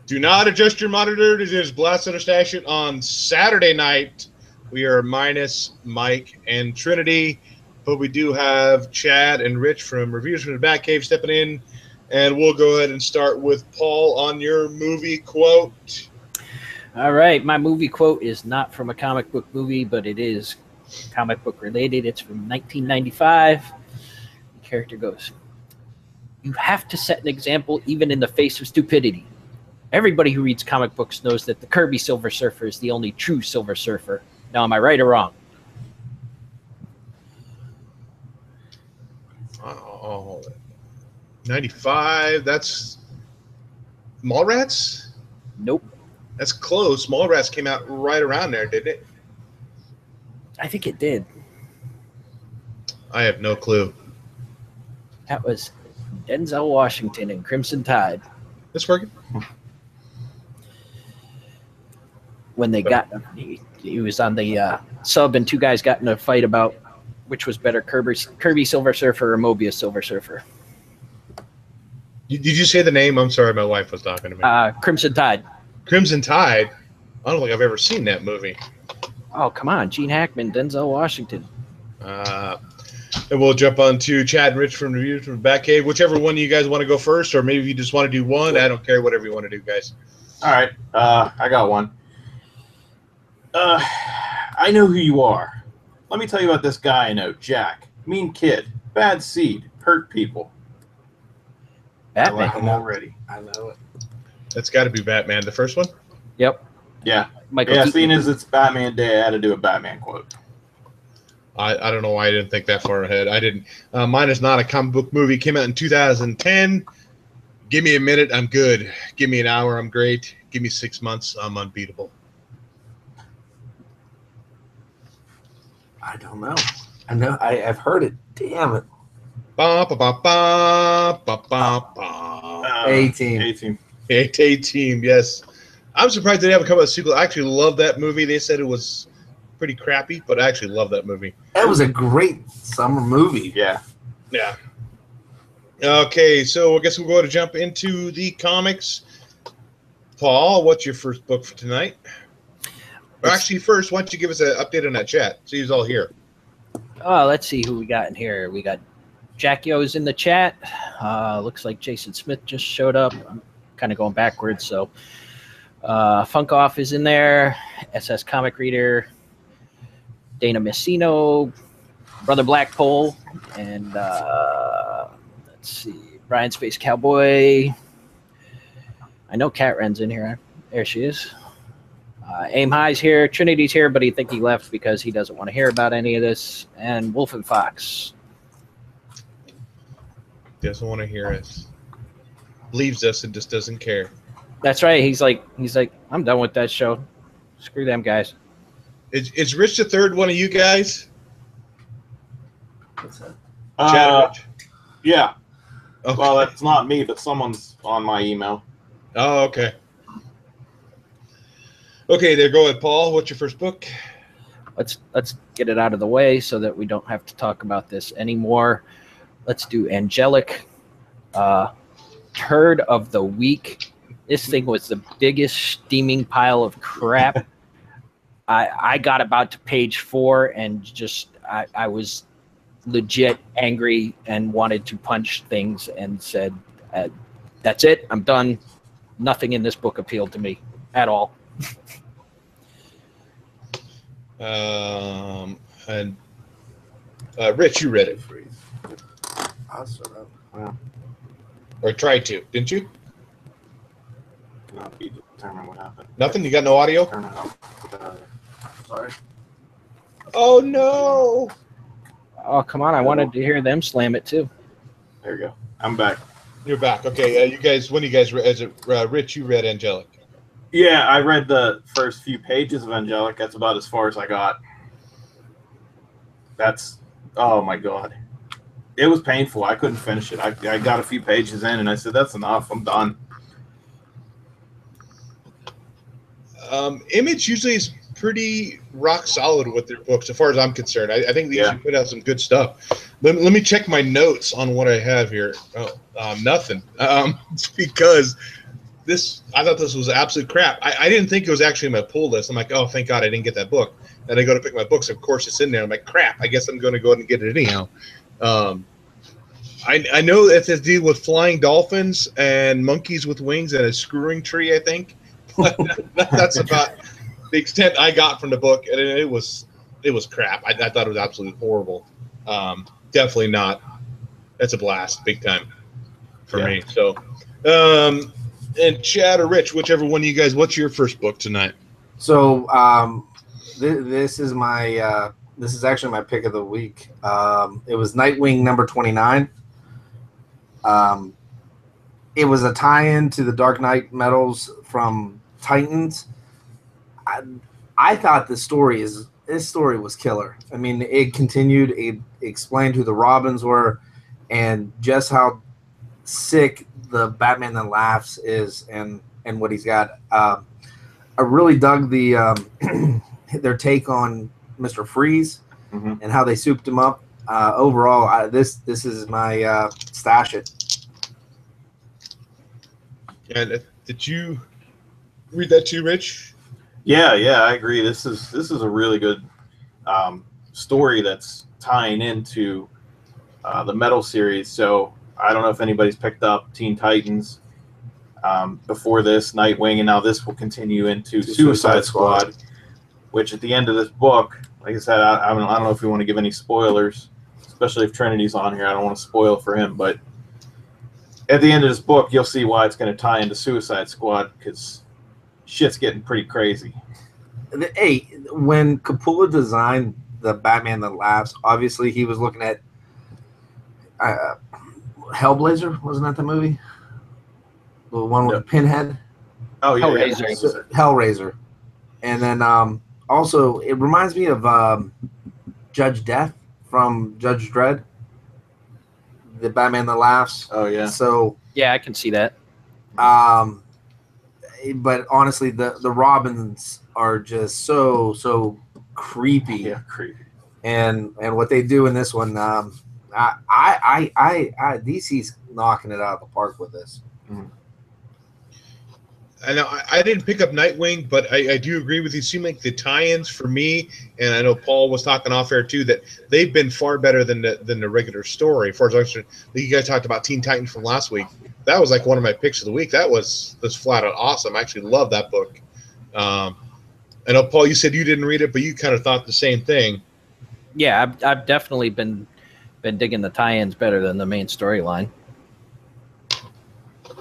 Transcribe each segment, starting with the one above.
Do not adjust your monitor. It is Blast Center Station on Saturday night. We are minus Mike and Trinity, but we do have Chad and Rich from Reviews from the Batcave stepping in, and we'll go ahead and start with Paul on your movie quote. All right, my movie quote is not from a comic book movie, but it is comic book related. It's from 1995. The character goes, "You have to set an example even in the face of stupidity. Everybody who reads comic books knows that the Kirby Silver Surfer is the only true Silver Surfer. Now, am I right or wrong?" Oh, 95. That's Mallrats? Nope. That's close. Mallrats came out right around there, didn't it? I think it did. I have no clue. That was Denzel Washington in Crimson Tide. This working? When they got, he was on the sub, and two guys got in a fight about which was better, Kirby Silver Surfer or Mobius Silver Surfer. Did you say the name? I'm sorry, my wife was talking to me. Crimson Tide. Crimson Tide? I don't think I've ever seen that movie. Oh, come on. Gene Hackman, Denzel Washington. And we'll jump on to Chad and Rich from Reviews from Batcave. Whichever one you guys want to go first, or maybe you just want to do one. I don't care. Whatever you want to do, guys. All right. I got one. I know who you are. Let me tell you about this guy I know, Jack. Mean kid. Bad seed. Hurt people. Batman. I like him already. I know it. That's got to be Batman. The first one? Yep. Yeah. Michael Yeah, Keaton. seeing as it's Batman Day, I had to do a Batman quote. I don't know why I didn't think that far ahead. I didn't. Mine is not a comic book movie. Came out in 2010. Give me a minute, I'm good. Give me an hour, I'm great. Give me 6 months, I'm unbeatable. I don't know. I know. I've heard it. Damn it. Ba ba ba ba ba ba ba. A-Team. A-Team. A-Team, yes. I'm surprised they haven't come out with a sequel. I actually love that movie. They said it was pretty crappy, but I actually love that movie. That was a great summer movie. Yeah. Yeah. Okay, so I guess we'll go to jump into the comics. Paul, what's your first book for tonight? Or actually, first, why don't you give us an update on that chat? See who's all here. Oh, let's see who we got in here. We got Jackie O's in the chat. Looks like Jason Smith just showed up. I'm kind of going backwards, so Funk Off is in there. SS Comic Reader. Dana Messino. Brother Blackpole. And let's see. Brian Space Cowboy. I know Cat Ren's in here. There she is. Aim High's here. Trinity's here, but I think he left because he doesn't want to hear about any of this. And Wolf and Fox. Doesn't want to hear us. Leaves us and just doesn't care. That's right. He's like, I'm done with that show. Screw them guys. Is Rich the third one of you guys? What's that? Chad Rich? Yeah. Okay. Well, that's not me, but someone's on my email. Oh, okay. Okay, there. Go ahead, Paul. What's your first book? Let's get it out of the way so that we don't have to talk about this anymore. Let's do Angelic. Turd of the week. This thing was the biggest steaming pile of crap. I got about to page 4 and just I was legit angry and wanted to punch things and said, that's it. I'm done. Nothing in this book appealed to me at all. And Rich, you read it. I'll start out. Wow. Or tried to, didn't you? Cannot be determined what happened. Nothing? You got no audio? Turn it off. Sorry. Oh, no. Oh, come on. I wanted to hear them slam it, too. There you go. I'm back. You're back. Okay, you guys, when you guys, Rich, you read Angelic. Yeah, I read the first few pages of Angelic. That's about as far as I got. That's, oh my God. It was painful. I couldn't finish it. I got a few pages in and I said, that's enough. I'm done. Image usually is pretty rock solid with their books, as far as I'm concerned. I think they usually put out some good stuff. Let me check my notes on what I have here. Oh, nothing. It's because I thought this was absolute crap. I didn't think it was actually in my pull list. I'm like, oh, thank God I didn't get that book. Then I go to pick my books. Of course, it's in there. I'm like, crap. I guess I'm going to go ahead and get it anyhow. I know that this deal with flying dolphins and monkeys with wings and a screwing tree, I think. That's about the extent I got from the book, and it was crap. I thought it was absolutely horrible. Definitely not. That's a blast, big time for me. So, and Chad or Rich, whichever one of you guys, what's your first book tonight? So, this is my this is actually my pick of the week. It was Nightwing number 29. It was a tie-in to the Dark Knight Metals from Titans. I thought this story was killer. I mean, it continued. It explained who the Robins were, and just how sick the Batman That Laughs is, and what he's got. I really dug the their take on Mr. Freeze and how they souped him up. Overall, this is my stash it. And did you read that too, Rich? Yeah, I agree. This is a really good story that's tying into the Metal series. So I don't know if anybody's picked up Teen Titans before this, Nightwing, and now this will continue into Suicide Squad, which at the end of this book, like I said, I don't know if we want to give any spoilers, especially if Trinity's on here. I don't want to spoil for him, but at the end of this book, you'll see why it's going to tie into Suicide Squad, because shit's getting pretty crazy. Hey, when Capullo designed the Batman That Laughs, obviously he was looking at Hellblazer. Wasn't that the movie? The one with the Pinhead? Oh, yeah. Hellraiser. And then also, it reminds me of Judge Death from Judge Dredd. The Batman That Laughs. Oh, yeah. So yeah, I can see that. But honestly, the Robins are just so creepy. Yeah, creepy. And what they do in this one, DC's knocking it out of the park with this. I know I didn't pick up Nightwing, but I do agree with you. Seem like the tie-ins for me, and I know Paul was talking off air too, that they've been far better than the regular story. As far as I understand, you guys talked about Teen Titans from last week. That was like one of my picks of the week. That was flat out awesome. I actually love that book. I know, Paul, you said you didn't read it, but you kind of thought the same thing. Yeah, I've definitely been digging the tie-ins better than the main storyline.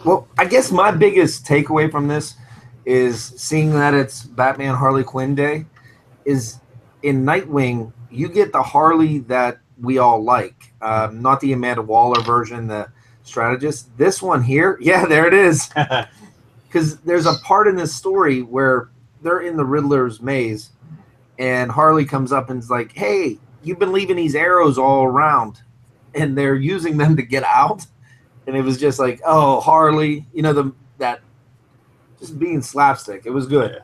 Well, I guess my biggest takeaway from this is seeing that it's Batman Harley Quinn Day. Is in Nightwing, you get the Harley that we all like, not the Amanda Waller version, the strategist. This one here, yeah, there it is. Because there's a part in this story where they're in the Riddler's maze, and Harley comes up and is like, "Hey, you've been leaving these arrows all around," and they're using them to get out. And it was just like, oh, Harley, that just being slapstick. It was good.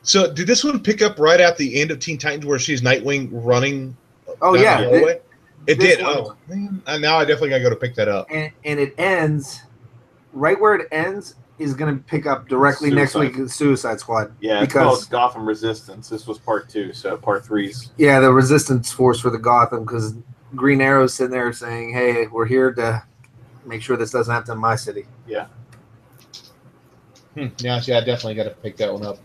So did this one pick up right at the end of Teen Titans where she's Nightwing running? Oh, yeah. It did. Oh, man. Now I definitely got to go to pick that up. And it ends, right where it ends is going to pick up directly next week in Suicide Squad. Yeah, it's called Gotham Resistance. This was part 2, so part 3's. Yeah, the Resistance Force for the Gotham, because Green Arrow's sitting there saying, hey, we're here to make sure this doesn't happen in my city. Yeah. Yeah, I definitely got to pick that one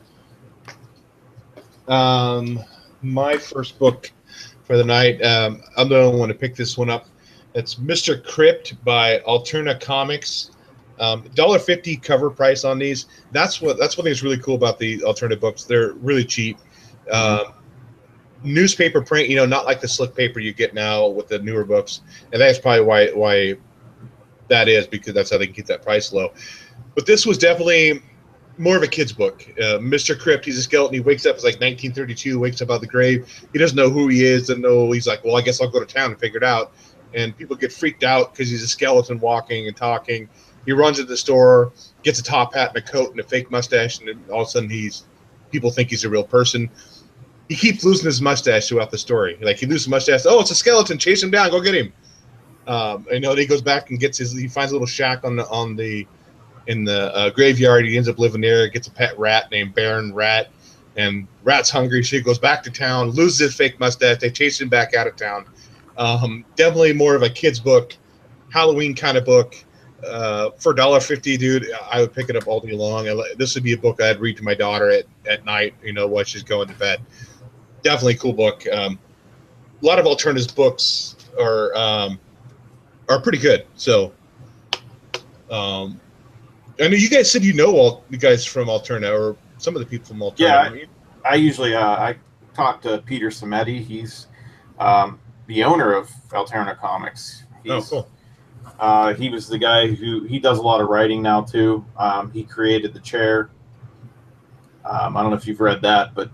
up. My first book for the night, I'm the only one to pick this one up. It's Mr. Crypt by Alterna Comics. $1.50 cover price on these. That's one thing that's really cool about the alternative books. They're really cheap. Newspaper print, not like the slick paper you get now with the newer books. And that's probably why that is, because that's how they keep that price low. But this was definitely more of a kid's book. Mr. Crypt, he's a skeleton. He wakes up, it's like 1932, wakes up out of the grave. He doesn't know who he is. He's like, well, I guess I'll go to town and figure it out. And people get freaked out because he's a skeleton walking and talking. He runs to the store, gets a top hat and a coat and a fake mustache, and then all of a sudden people think he's a real person. He keeps losing his mustache throughout the story. Like, he loses his mustache. Oh, it's a skeleton. Chase him down. Go get him. He goes back and he finds a little shack in in the graveyard. He ends up living there, gets a pet rat named Baron Rat, and Rat's hungry, so he goes back to town, loses his fake mustache. They chase him back out of town. Definitely more of a kid's book, Halloween kind of book. For $1.50, dude, I would pick it up all day long. This would be a book I'd read to my daughter at night, while she's going to bed. Definitely a cool book. A lot of Alternatives books are pretty good. So, I know you guys said all the guys from Alterna, or some of the people from Alterna. Yeah, I usually I talk to Peter Samedi. He's the owner of Alterna Comics. Cool. He was the guy he does a lot of writing now too. He created The Chair. I don't know if you've read that, but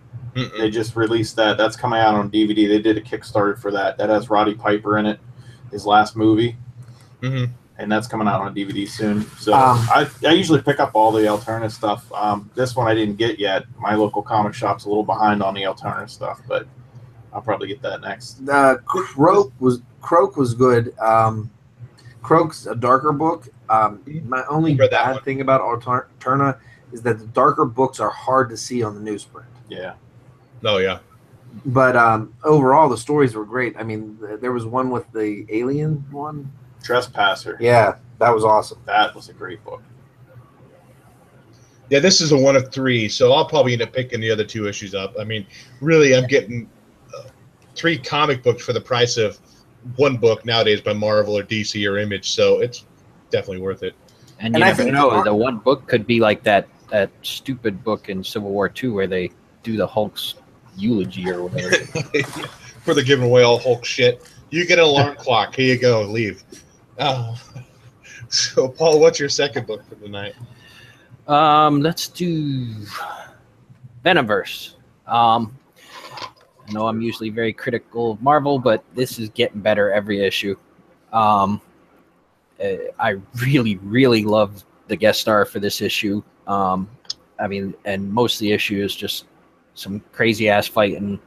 they just released that. That's coming out on DVD. They did a Kickstarter for that. That has Roddy Piper in it, his last movie. Mm-hmm. And that's coming out on DVD soon. So I usually pick up all the Alterna stuff. This one I didn't get yet. My local comic shop's a little behind on the Alterna stuff, but I'll probably get that next. Croak was good. Croak's a darker book. My only bad thing about Alterna is that the darker books are hard to see on the newsprint. Yeah. Oh, yeah. But overall, the stories were great. I mean, there was one with the alien one. Trespasser. Yeah, that was awesome. That was a great book. Yeah, this is a 1 of 3, so I'll probably end up picking the other 2 issues up. I mean, really, I'm getting 3 comic books for the price of 1 book nowadays by Marvel or DC or Image, so it's definitely worth it. And you never know, the 1 book could be like that stupid book in Civil War II where they do the Hulk's eulogy or whatever. Where they're giving away all Hulk shit. You get an alarm clock. Here you go. Leave. So, Paul, what's your second book for the night? Let's do Venomverse. I know I'm usually very critical of Marvel, but this is getting better every issue. I really, really love the guest star for this issue. I mean, and most of the issue is just some crazy ass fighting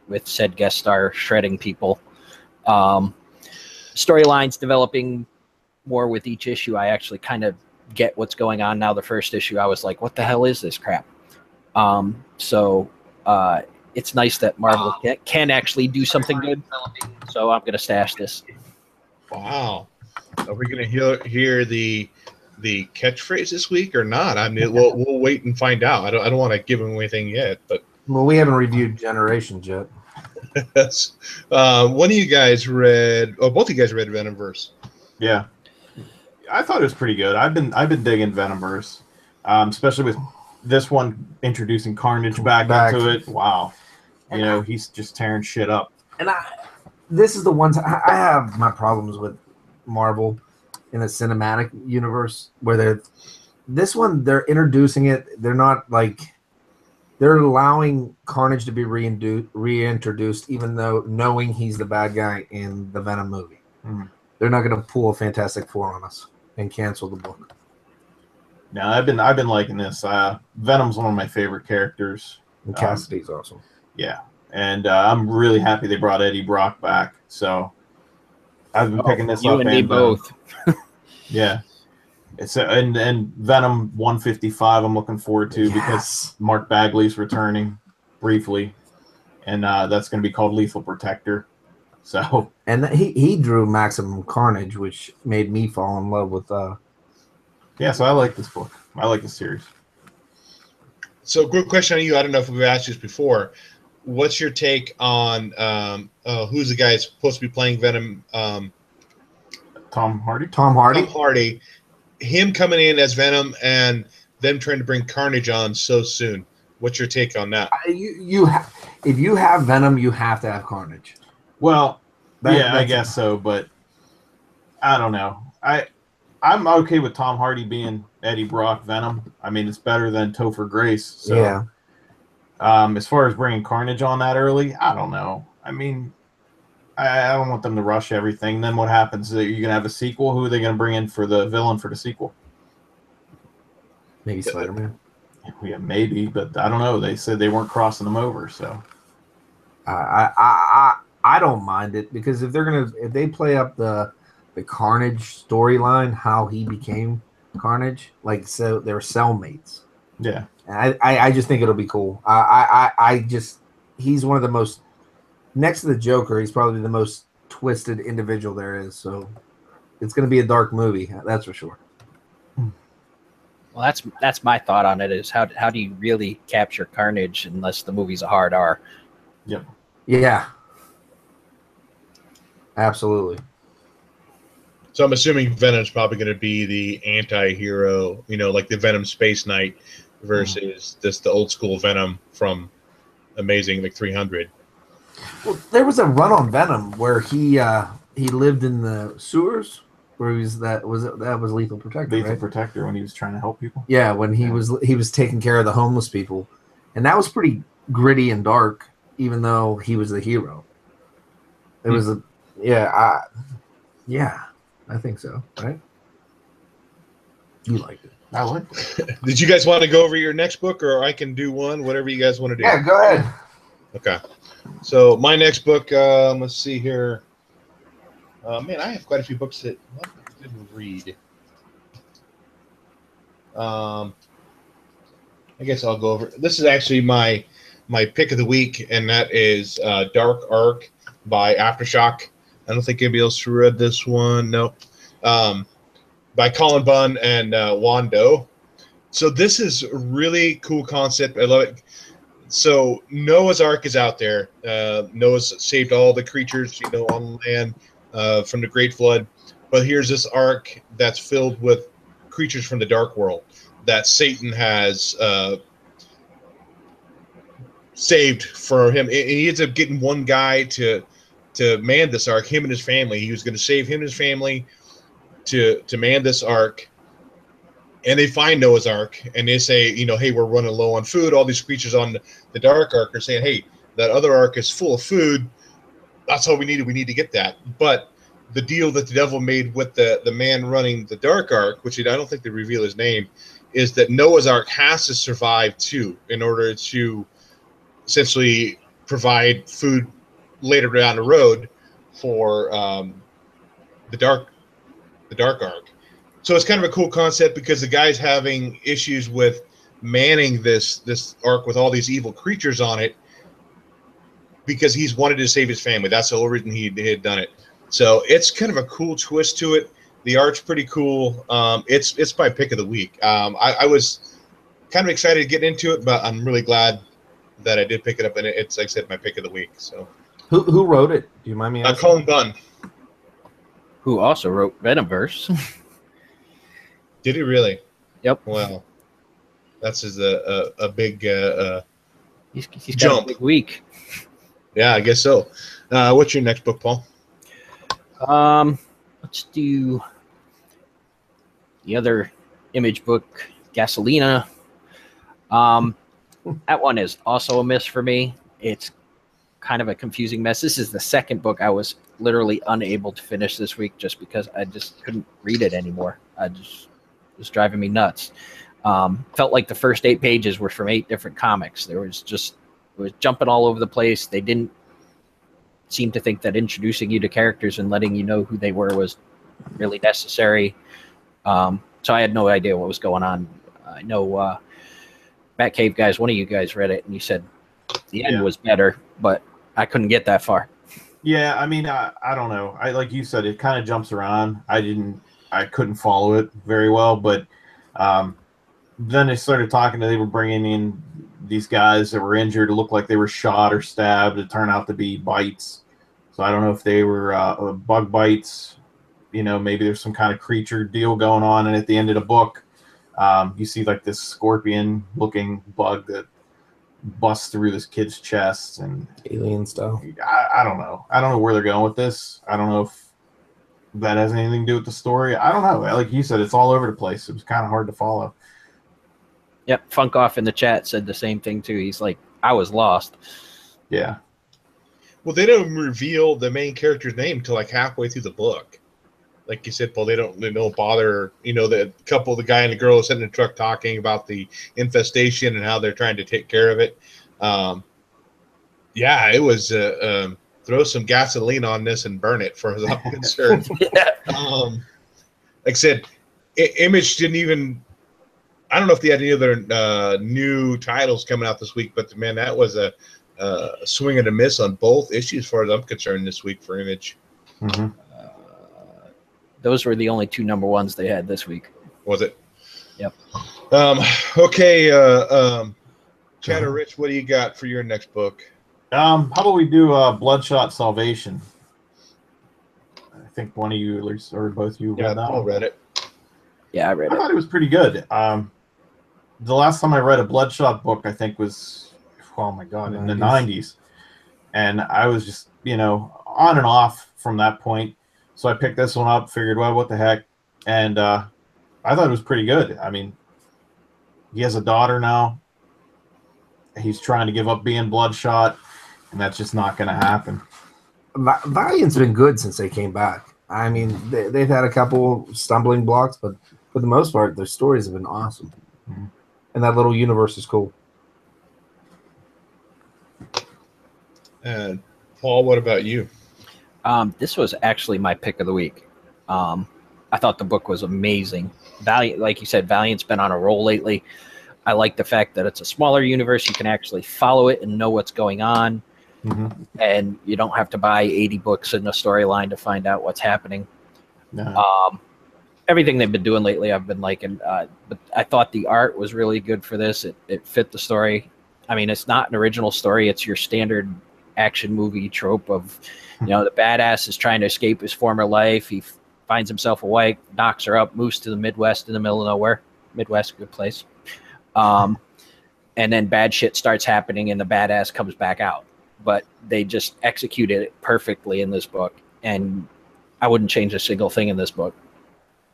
with said guest star shredding people. Storylines developing more with each issue. I actually kind of get what's going on now. The first issue, I was like, what the hell is this crap? So it's nice that Marvel can actually do something good. So I'm going to stash this. Wow. Are we going to hear the catchphrase this week or not? I mean, we'll wait and find out. I don't want to give them anything yet, but well, we haven't reviewed Generations yet. One of you guys read, both of you guys read Venomverse. Yeah, I thought it was pretty good. I've been digging Venomverse, especially with this one introducing Carnage back into it. Wow, he's just tearing shit up. And this is the one time I have my problems with Marvel in the cinematic universe where they're introducing it. They're not like. They're allowing Carnage to be reintroduced, even though knowing he's the bad guy in the Venom movie. Mm. They're not going to pull a Fantastic Four on us and cancel the book. No, I've been liking this. Venom's one of my favorite characters. And Cassidy's awesome. Yeah, and I'm really happy they brought Eddie Brock back. So I've been picking this up. You and me both. Yeah. It's and Venom 155 I'm looking forward to because Mark Bagley's returning briefly, and that's going to be called Lethal Protector. So and he drew Maximum Carnage, which made me fall in love with. Yeah, so I like this book. I like this series. So, good question on you. I don't know if we've asked this before. What's your take on who's the guy supposed to be playing Venom? Tom Hardy. Tom Hardy. Tom Hardy. Him coming in as Venom and them trying to bring Carnage on so soon. What's your take on that? If you have Venom, you have to have Carnage. Well, I guess so, but I don't know. I'm okay with Tom Hardy being Eddie Brock Venom. I mean, it's better than Topher Grace. So, yeah. As far as bringing Carnage on that early, I don't know. I mean, I don't want them to rush everything. Then what happens? Are you going to have a sequel? Who are they going to bring in for the villain for the sequel? Maybe Spider-Man. Yeah, maybe, but I don't know. They said they weren't crossing them over, so. I don't mind it because if they play up the Carnage storyline, how he became Carnage. Like, so they're cellmates. Yeah. And I just think it'll be cool. I just, he's one of the most, next to the Joker, he's probably the most twisted individual there is. So it's going to be a dark movie. That's for sure. Well, that's my thought on it. Is how do you really capture Carnage unless the movie's a hard R? Yep. Yeah. Absolutely. So I'm assuming Venom's probably going to be the anti-hero, you know, like the Venom Space Knight versus the old school Venom from Amazing like 300. Well, there was a run on Venom where he lived in the sewers, where he was that was Lethal Protector, Lethal right? Protector, when he was trying to help people. Yeah, when he was taking care of the homeless people, and that was pretty gritty and dark, even though he was the hero. It was I think so, right? You liked it. I like it. Did you guys want to go over your next book, or I can do one, whatever you guys want to do? Yeah, go ahead. Okay. So my next book, let's see here. Man, I have quite a few books that I didn't read. I guess I'll go over. This is actually my pick of the week, and that is Dark Arc by Aftershock. I don't think anybody else read this one. No. By Colin Bunn and Juan Doe. So this is a really cool concept. I love it. So Noah's Ark is out there. Noah's saved all the creatures, you know, on land from the Great Flood. But here's this ark that's filled with creatures from the dark world that Satan has saved for him. And he ends up getting one guy to man this ark, him and his family. He was going to save him and his family to man this ark. And they find Noah's Ark, and they say, you know, hey, we're running low on food. All these creatures on the Dark Ark are saying, hey, that other ark is full of food. That's all we needed. We need to get that. But the deal that the devil made with the man running the Dark Ark, which I don't think they reveal his name, is that Noah's Ark has to survive too in order to essentially provide food later down the road for the Dark Ark. So it's kind of a cool concept because the guy's having issues with manning this ark with all these evil creatures on it because he's wanted to save his family. That's the whole reason he had done it. So it's kind of a cool twist to it. The art's pretty cool. It's my pick of the week. I was kind of excited to get into it, but I'm really glad that I did pick it up, and it's, like I said, my pick of the week. So who wrote it? Do you mind me asking? Colin Bunn. Who also wrote Venomverse. Did he really? Yep. Well, that's a big He's got jump. a big week. Yeah, I guess so. What's your next book, Paul? Let's do the other Image book, Gasolina. That one is also a miss for me. It's kind of a confusing mess. This is the second book I was literally unable to finish this week just because I just couldn't read it anymore. It was driving me nuts. Felt like the first 8 pages were from 8 different comics. It was jumping all over the place. They didn't seem to think that introducing you to characters and letting you know who they were was really necessary. So I had no idea what was going on. I know Batcave guys, one of you guys read it, and you said the end was better, but I couldn't get that far. Yeah, I mean, I don't know. Like you said, it kind of jumps around. I couldn't follow it very well, but then they started talking. They were bringing in these guys that were injured. It looked like they were shot or stabbed. It turned out to be bites. So I don't know if they were bug bites. You know, maybe there's some kind of creature deal going on. And at the end of the book, you see like this scorpion-looking bug that busts through this kid's chest, and Alien style. I don't know. I don't know where they're going with this. I don't know if that has anything to do with the story. I don't know. Like you said, it's all over the place. It was kind of hard to follow. Yep, Funk Off in the chat said the same thing too. He's like, I was lost. Yeah. Well, they don't reveal the main character's name till like halfway through the book. Like you said, Paul, they don't bother. You know, the couple, the guy and the girl, sitting in the truck talking about the infestation and how they're trying to take care of it. Yeah, it was throw some gasoline on this and burn it, for as I'm concerned. Like I said, Image didn't even. I don't know if they had any other new titles coming out this week, but man, that was a swing and a miss on both issues, as far as I'm concerned, this week for Image. Mm-hmm. Those were the only two number ones they had this week. Was it? Yep. Okay. Chad or Rich, what do you got for your next book? How about we do Bloodshot Salvation? I think one of you, at least, or both of you, read that one. Read it. Yeah, I read I it. thought it was pretty good. The last time I read a Bloodshot book, I think was, oh my God, in the 90s. And I was just, on and off from that point. So I picked this one up, figured, well, what the heck? And I thought it was pretty good. I mean, he has a daughter now. He's trying to give up being Bloodshot, and that's just not going to happen. Valiant's been good since they came back. I mean, they've had a couple stumbling blocks, but for the most part, their stories have been awesome. Mm-hmm. And that little universe is cool. And Paul, what about you? This was actually my pick of the week. I thought the book was amazing. Valiant, like you said, Valiant's been on a roll lately. I like the fact that it's a smaller universe. You can actually follow it and know what's going on. Mm-hmm. And you don't have to buy 80 books in a storyline to find out what's happening. No. Everything they've been doing lately, I've been liking. But I thought the art was really good for this. It fit the story. I mean, it's not an original story. It's your standard action movie trope of, the badass is trying to escape his former life. He finds himself a wife, knocks her up, moves to the Midwest in the middle of nowhere. Midwest, good place. And then bad shit starts happening and the badass comes back out. But they just executed it perfectly in this book. And I wouldn't change a single thing in this book.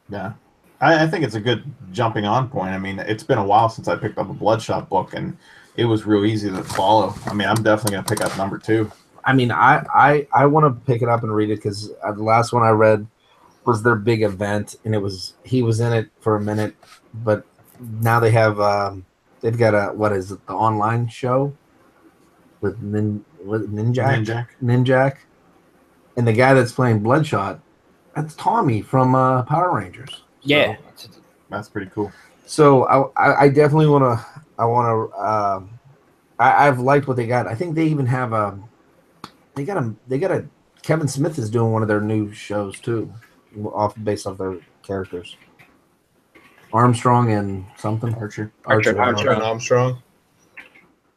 Yeah. I think it's a good jumping on point. I mean, it's been a while since I picked up a Bloodshot book, and it was real easy to follow. I mean, I'm definitely going to pick up number 2. I mean, I want to pick it up and read it because the last one I read was their big event, and he was in it for a minute, but now they have they've got the online show with Ninjak, and the guy that's playing Bloodshot, that's Tommy from Power Rangers. So, yeah, that's pretty cool. So I definitely want to. I've liked what they got. I think they even have they got a Kevin Smith is doing one of their new shows too, based off their characters. Armstrong and something. Archer Armstrong.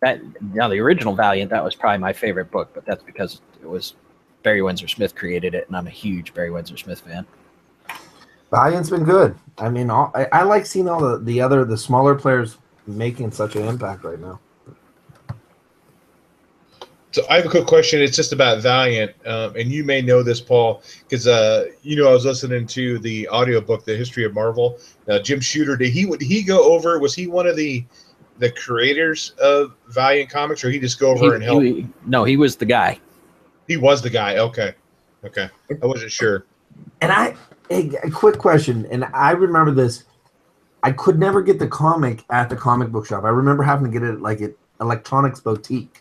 The original Valiant, that was probably my favorite book, but that's because it was Barry Windsor Smith created it, and I'm a huge Barry Windsor Smith fan. Valiant's been good. I mean, I like seeing all the smaller players making such an impact right now. So I have a quick question. It's just about Valiant, and you may know this, Paul, because I was listening to the audiobook, The History of Marvel. Jim Shooter, did he go over? Was he one of the creators of Valiant Comics, or he just go over and help? No, he was the guy. He was the guy. Okay. I wasn't sure. And a quick question, and I remember this. I could never get the comic at the comic book shop. I remember having to get it at Electronics Boutique.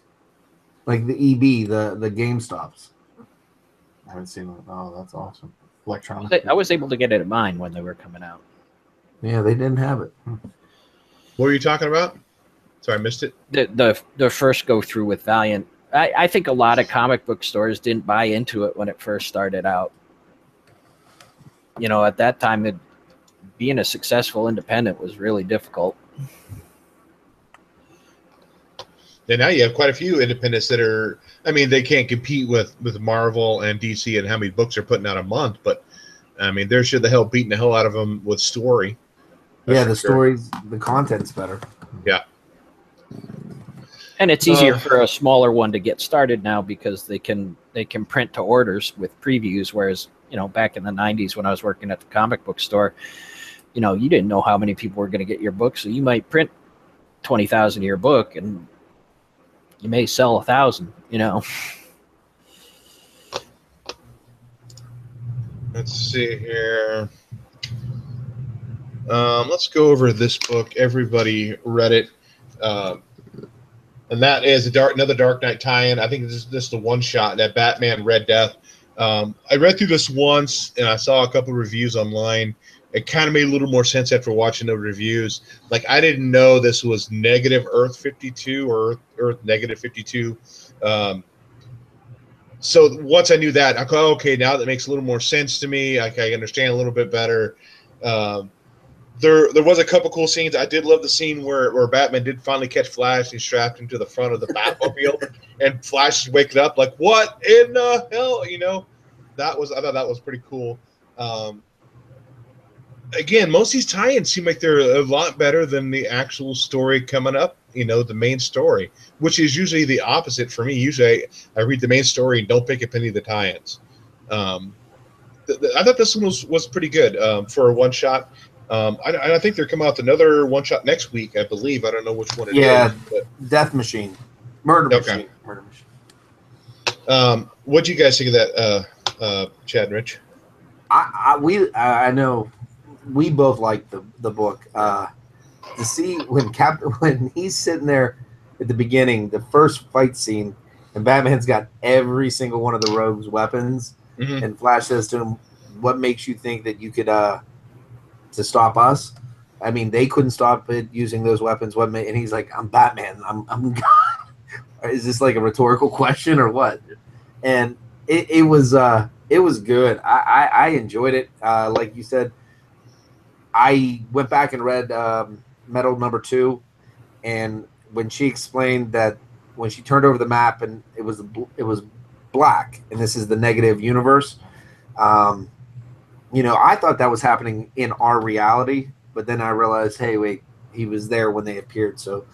Like the EB, the GameStops. I haven't seen that. Oh, that's awesome. Electronic. I was able to get it at mine when they were coming out. Yeah, they didn't have it. What were you talking about? Sorry, I missed it. The first go through with Valiant. I think a lot of comic book stores didn't buy into it when it first started out. At that time, being a successful independent was really difficult. And now you have quite a few independents that are, they can't compete with Marvel and DC and how many books they're putting out a month, but they're sure the hell beating the hell out of them with story. Yeah, the stories, the content's better. Yeah. And it's easier for a smaller one to get started now because they can print to orders with previews, whereas, back in the 90s when I was working at the comic book store, you didn't know how many people were going to get your book, so you might print 20,000 of your book and you may sell 1,000, Let's see here. Let's go over this book. Everybody read it. And that is another Dark Knight tie-in. I think this is the one-shot, that Batman Red Death. I read through this once, and I saw a couple reviews online. it kind of made a little more sense after watching the reviews. Like, I didn't know this was negative Earth 52 or Earth negative 52. So once I knew that, I go, okay, now that makes a little more sense to me. I understand a little bit better. There was a couple cool scenes. I did love the scene where Batman did finally catch Flash. He's strapped into the front of the Batmobile, and Flash is waking up like, what in the hell? You know, I thought that was pretty cool. Again, most of these tie-ins seem like they're a lot better than the actual story coming up, you know, the main story, which is usually the opposite for me. Usually I read the main story and don't pick up any of the tie-ins. I thought this one was pretty good for a one-shot. I think they're coming out with another one-shot next week, I believe. I don't know which one it is. Yeah, but... Death Machine. Murder Machine. What do you guys think of that, Chad and Rich? I know we both like the book. To see when he's sitting there at the beginning, the first fight scene, and Batman's got every single one of the rogue's weapons, and Flash says to him, "What makes you think that you could to stop us?" I mean, they couldn't stop it using those weapons. And he's like, "I'm Batman. I'm God." Is this like a rhetorical question or what? And it was good. I enjoyed it. Like you said, I went back and read Metal #2, and when she explained that when she turned over the map and it was black, and this is the negative universe. You know, I thought that was happening in our reality, but then I realized, hey, wait, he was there when they appeared. So,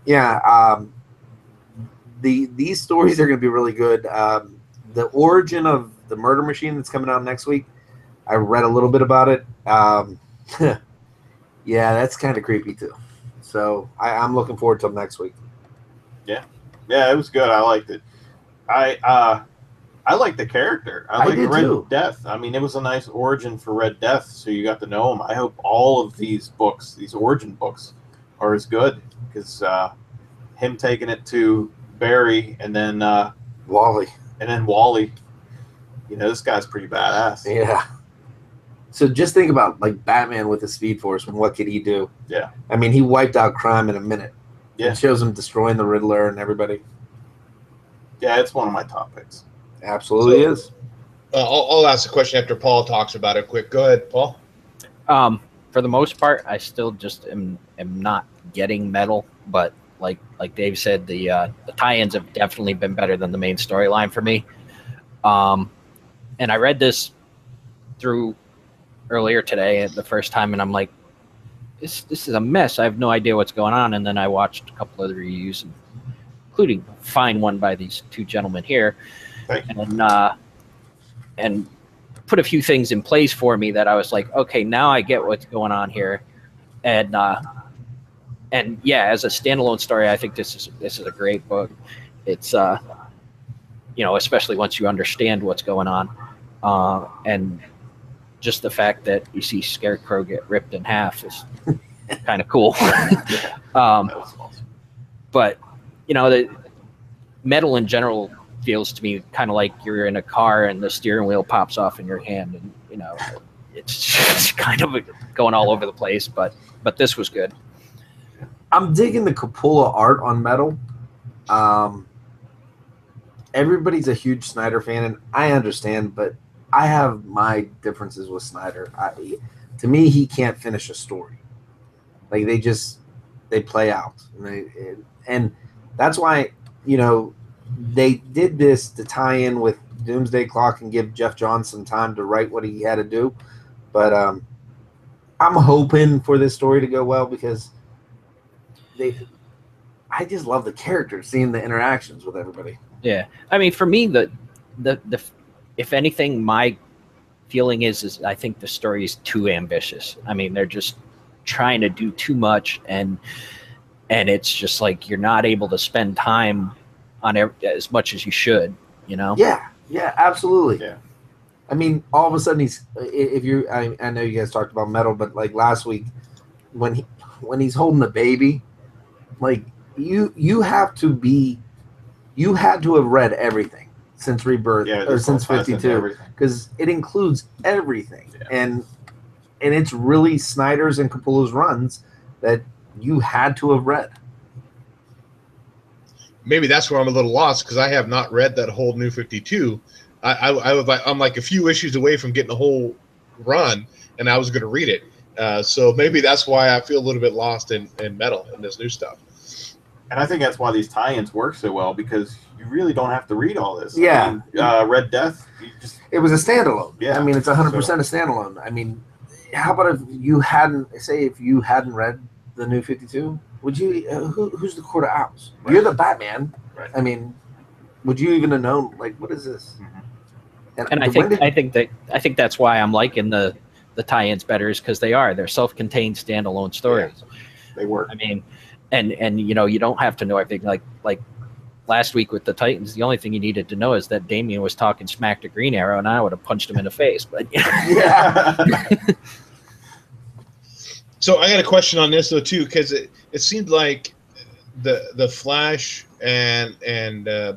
yeah, these stories are going to be really good. The origin of the murder machine that's coming out next week, I read a little bit about it. Yeah, that's kind of creepy too. So I'm looking forward to next week. Yeah, it was good. I liked it. I like the character. I like Red Death. I mean, it was a nice origin for Red Death, so you got to know him. I hope all of these books, these origin books, are as good, because him taking it to Barry and then Wally. You know, this guy's pretty badass. Yeah. So just think about like Batman with the Speed Force, and what could he do? Yeah. I mean, he wiped out crime in a minute. Yeah. It shows him destroying the Riddler and everybody. Yeah, it's one of my top picks. Absolutely is. I'll ask a question after Paul talks about it quick. Go ahead, Paul. For the most part, I still just am not getting Metal, but like Dave said, the tie-ins have definitely been better than the main storyline for me. And I read this through earlier today the first time, and I'm like, this is a mess. I have no idea what's going on. And then I watched a couple of the reviews, including a fine one by these two gentlemen here, and put a few things in place for me that I was like, okay, now I get what's going on here. And yeah, as a standalone story, I think this is a great book. It's you know, especially once you understand what's going on, and just the fact that you see Scarecrow get ripped in half is kind of cool. But you know, the Metal in general feels to me kind of like you're in a car and the steering wheel pops off in your hand, and you know, it's just kind of going all over the place. But this was good. I'm digging the Coppola art on Metal. Everybody's a huge Schneider fan, and I understand, but I have my differences with Schneider. To me, he can't finish a story. Like they play out, and that's why, you know, they did this to tie in with Doomsday Clock and give Jeff Johns some time to write what he had to do. But I'm hoping for this story to go well, because I just love the characters, seeing the interactions with everybody. Yeah, I mean, for me, the if anything, my feeling is I think the story is too ambitious. I mean, they're just trying to do too much, and it's just like you're not able to spend time on as much as you should, you know? Yeah, absolutely. Yeah. I mean, all of a sudden I know you guys talked about Metal, but like last week when he's holding the baby, like you had to have read everything since Rebirth, or since 52, because it includes everything. Yeah. And and it's really Snyder's and Capullo's runs that you had to have read. Maybe that's where I'm a little lost, because I have not read that whole New 52. I'm like a few issues away from getting the whole run, and I was going to read it. So maybe that's why I feel a little bit lost in Metal and this new stuff. And I think that's why these tie-ins work so well, because you really don't have to read all this. Yeah. I mean, Red Death, it was a standalone. Yeah. I mean, it's 100% a standalone. I mean, how about if you hadn't read the New 52? Would you? Who's the Court of Owls? Right. You're the Batman. Right. I mean, would you even have known? Like, what is this? Mm-hmm. And I think that's why I'm liking the tie-ins better, is because they're self-contained standalone stories. Yeah. They work. I mean, and you know, you don't have to know everything. Like last week with the Titans, the only thing you needed to know is that Damian was talking smack to Green Arrow, and I would have punched him in the face. But yeah. So I got a question on this though too, because it seemed like the Flash and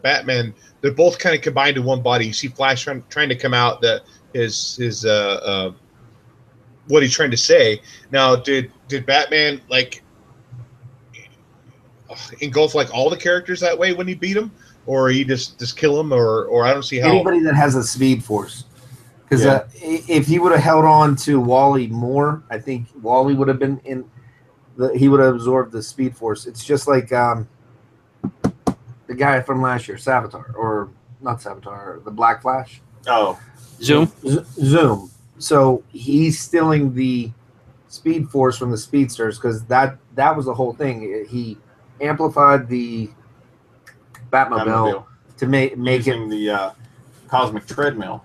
Batman, they're both kind of combined in one body. You see Flash trying to come out his what he's trying to say. Now, did Batman like engulf like all the characters that way when he beat him, or he just kill him, or I don't see how anybody that has a Speed Force. Because if he would have held on to Wally more, I think Wally would have been he would have absorbed the Speed Force. It's just like the guy from last year, Savitar, or not Savitar, the Black Flash. Oh, Zoom. Zoom. So he's stealing the Speed Force from the Speedsters, because that was the whole thing. He amplified the Batmobile to make using the cosmic treadmill.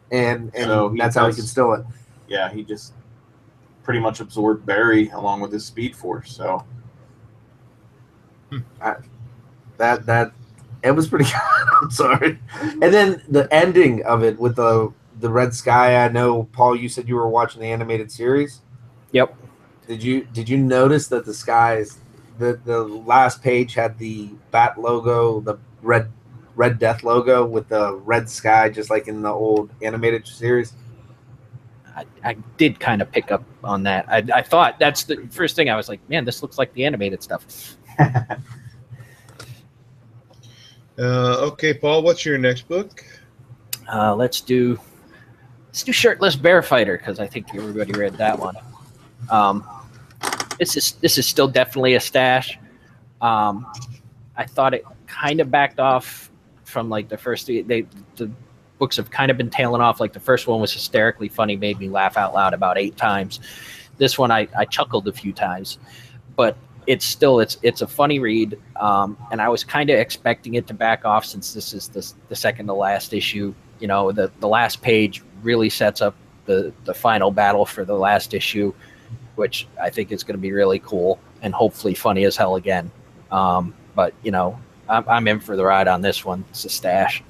And so that's how he can steal it. Yeah, he just pretty much absorbed Barry along with his Speed Force. So that it was pretty good. I'm sorry. And then the ending of it with the red sky. I know, Paul, you said you were watching the animated series. Yep. Did you notice that the skies, the last page had the Bat logo, the Red Death logo with the red sky, just like in the old animated series? I did kind of pick up on that. I thought that's the first thing I was like, man, this looks like the animated stuff. Okay, Paul, what's your next book? Let's do Shirtless Bear Fighter, because I think everybody read that one. This is still definitely a stash. I thought it kind of backed off from like the first the books have kind of been tailing off. Like the first one was hysterically funny, made me laugh out loud about 8 times. This one I chuckled a few times, but it's a funny read. And I was kind of expecting it to back off, since this is the second to last issue. You know, the last page really sets up the final battle for the last issue, which I think is going to be really cool and hopefully funny as hell again. But you know, I'm in for the ride on this one. It's a stash.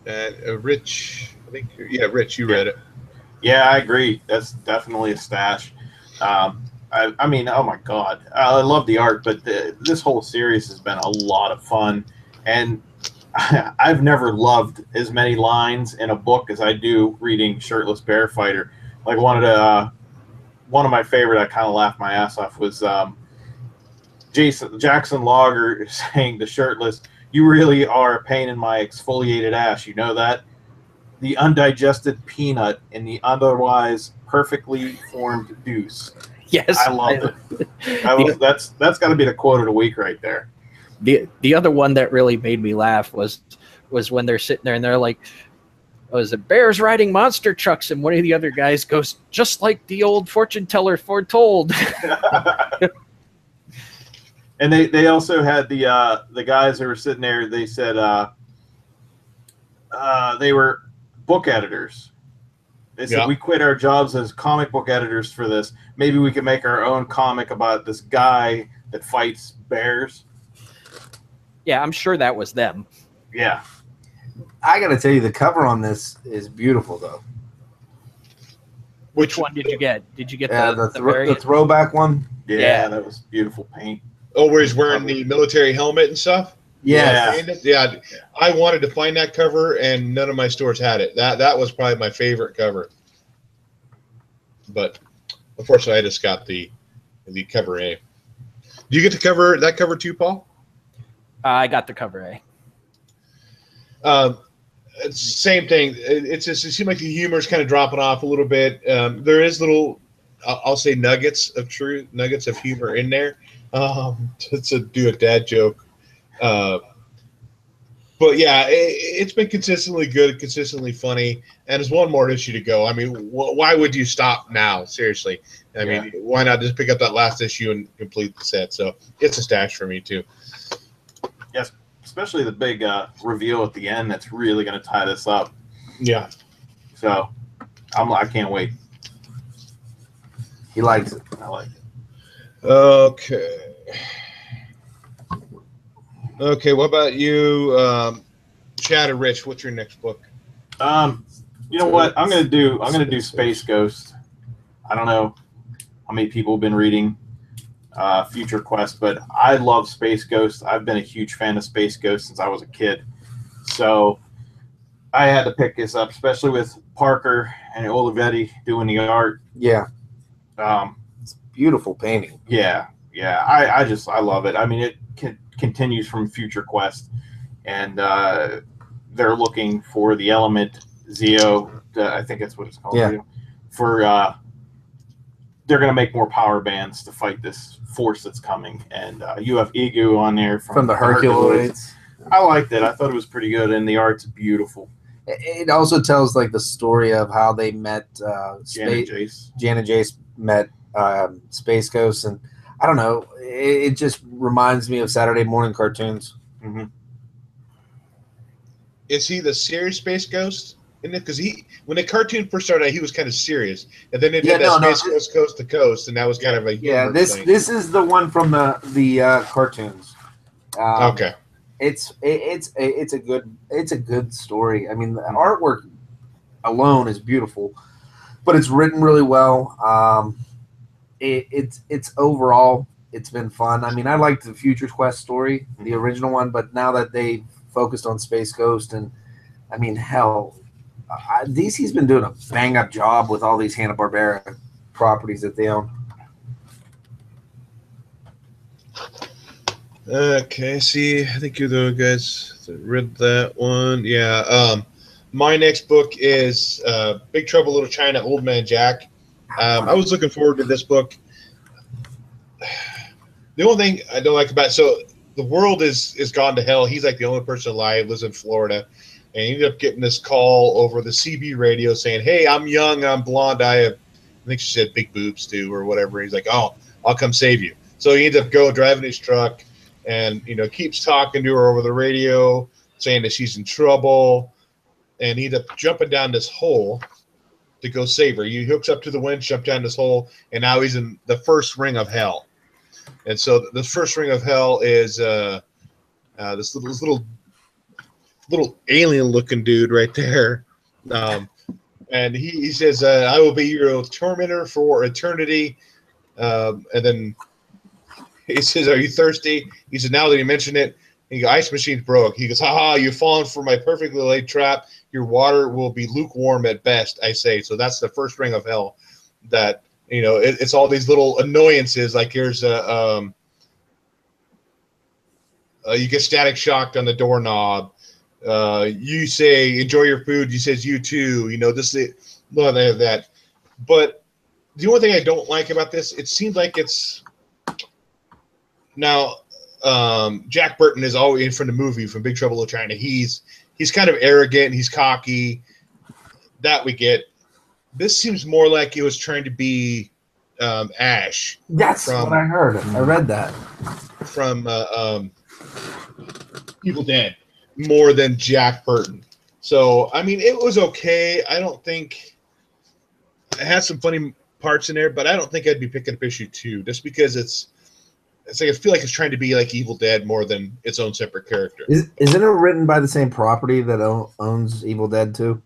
Rich, I think, Rich, you read it. Yeah, I agree. That's definitely a stash. I mean, oh my God, I love the art, but this whole series has been a lot of fun, and I've never loved as many lines in a book as I do reading Shirtless Bear Fighter. Like one of my favorite, I kind of laughed my ass off, was Jackson Logger saying to Shirtless, "You really are a pain in my exfoliated ass. You know that? The undigested peanut in the otherwise perfectly formed deuce." Yes, I love it. That's got to be the quote of the week right there. The other one that really made me laugh was when they're sitting there and they're like, "Was it bears riding monster trucks?" And one of the other guys goes, "Just like the old fortune teller foretold." And they also had the guys who were sitting there. They said they were book editors. They said, "We quit our jobs as comic book editors for this. Maybe we could make our own comic about this guy that fights bears." Yeah, I'm sure that was them. Yeah. I got to tell you, the cover on this is beautiful, though. Which one did you get? Did you get the throwback one? Yeah, that was beautiful paint. Oh, where he's wearing the military helmet and stuff? Yeah. I wanted to find that cover, and none of my stores had it. That was probably my favorite cover. but unfortunately, I just got the cover A. Do you get to cover that cover too, Paul? I got the cover A. It's same thing. It seems like the humor is kind of dropping off a little bit. There is little, I'll say, nuggets of humor in there. To do a dad joke. But yeah, it's been consistently good, consistently funny, and there's one more issue to go. I mean, why would you stop now? Seriously, I mean, why not just pick up that last issue and complete the set? So it's a stash for me too. Yes, especially the big reveal at the end. That's really going to tie this up. Yeah. So I can't wait. He likes it. I like it. Okay. Okay, what about you, Chad or Rich? What's your next book? You know what? I'm gonna do Space Ghost. I don't know how many people have been reading Future Quest, but I love Space Ghost. I've been a huge fan of Space Ghost since I was a kid. So I had to pick this up, especially with Parker and Olivetti doing the art. Yeah. It's beautiful painting. Yeah. I love it. I mean, it continues from Future Quest, and they're looking for the element Zeo. I think that's what it's called. Yeah. Zeo, for they're going to make more power bands to fight this force that's coming, and you have Egu on there from the Herculoids. I liked it. I thought it was pretty good, and the art's beautiful. It also tells like the story of how they met. Jan and Jace met Space Ghost, and I don't know. It just reminds me of Saturday morning cartoons. Mm-hmm. Is he the serious Space Ghost in it? Because when the cartoon first started, he was kind of serious, and then it did Space Ghost Coast to Coast, and that was kind of a thing. This is the one from the cartoons. Okay, it's a good story. I mean, the artwork alone is beautiful, but it's written really well. It's overall, it's been fun. I mean, I liked the Future Quest story, the original one, but now that they focused on Space Ghost, and I mean, hell, DC's been doing a bang-up job with all these Hanna-Barbera properties that they own. Okay, see, I think you're the guys that read that one. Yeah, my next book is Big Trouble in Little China, Old Man Jack. I was looking forward to this book. The only thing I don't like about it, so the world is gone to hell. He's like the only person alive, lives in Florida, and he ended up getting this call over the CB radio saying, "Hey, I'm young, I'm blonde, I think she said big boobs too, or whatever." He's like, "Oh, I'll come save you." So he ends up driving his truck, and keeps talking to her over the radio, saying that she's in trouble, and he ends up jumping down this hole to go save her. He hooks up to the winch, jump down this hole, and now he's in the first ring of hell. And so the first ring of hell is this little alien-looking dude right there, and he says, "I will be your tormentor for eternity." And then he says, "Are you thirsty?" He said, "Now that you mention it," he goes, "Ice machine's broke." He goes, "Ha, you've fallen for my perfectly laid trap. Your water will be lukewarm at best, I say." So that's the first ring of hell. That it's all these little annoyances. Like here's you get static shocked on the doorknob. You say enjoy your food. He says you too. This is none of that. But the only thing I don't like about this, it seems like it's now. Jack Burton is always from the movie from Big Trouble in Little China. He's kind of arrogant. He's cocky. That we get. This seems more like it was trying to be Ash. That's what I heard. I read that from Evil Dead more than Jack Burton. So I mean, it was okay. I don't think it had some funny parts in there, but I don't think I'd be picking up issue 2 just because it's like I feel like it's trying to be like Evil Dead more than its own separate character. Isn't it written by the same property that owns Evil Dead 2?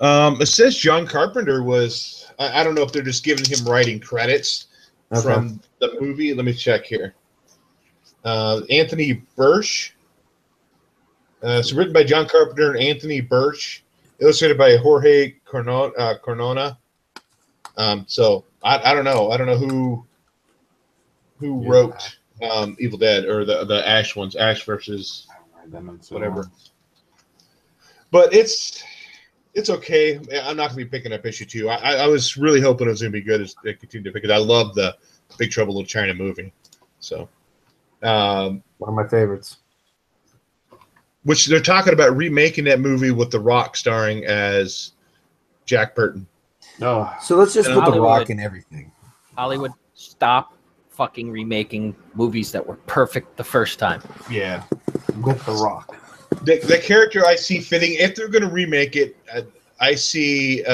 It says John Carpenter was. I don't know if they're just giving him writing credits from the movie. Let me check here. Anthony Birch. It's written by John Carpenter and Anthony Birch. Illustrated by Jorge Cornona. So I don't know. I don't know who wrote Evil Dead or the Ash ones, Ash versus whatever. But it's okay. I'm not gonna be picking up issue 2. I was really hoping it was gonna be good as it continued because I love the Big Trouble in Little China movie. So one of my favorites. Which they're talking about remaking that movie with The Rock starring as Jack Burton. Oh. So let's just put The Hollywood. Rock in everything. Hollywood, stop fucking remaking movies that were perfect the first time. Yeah, with The Rock. The character I see fitting, if they're going to remake it, I see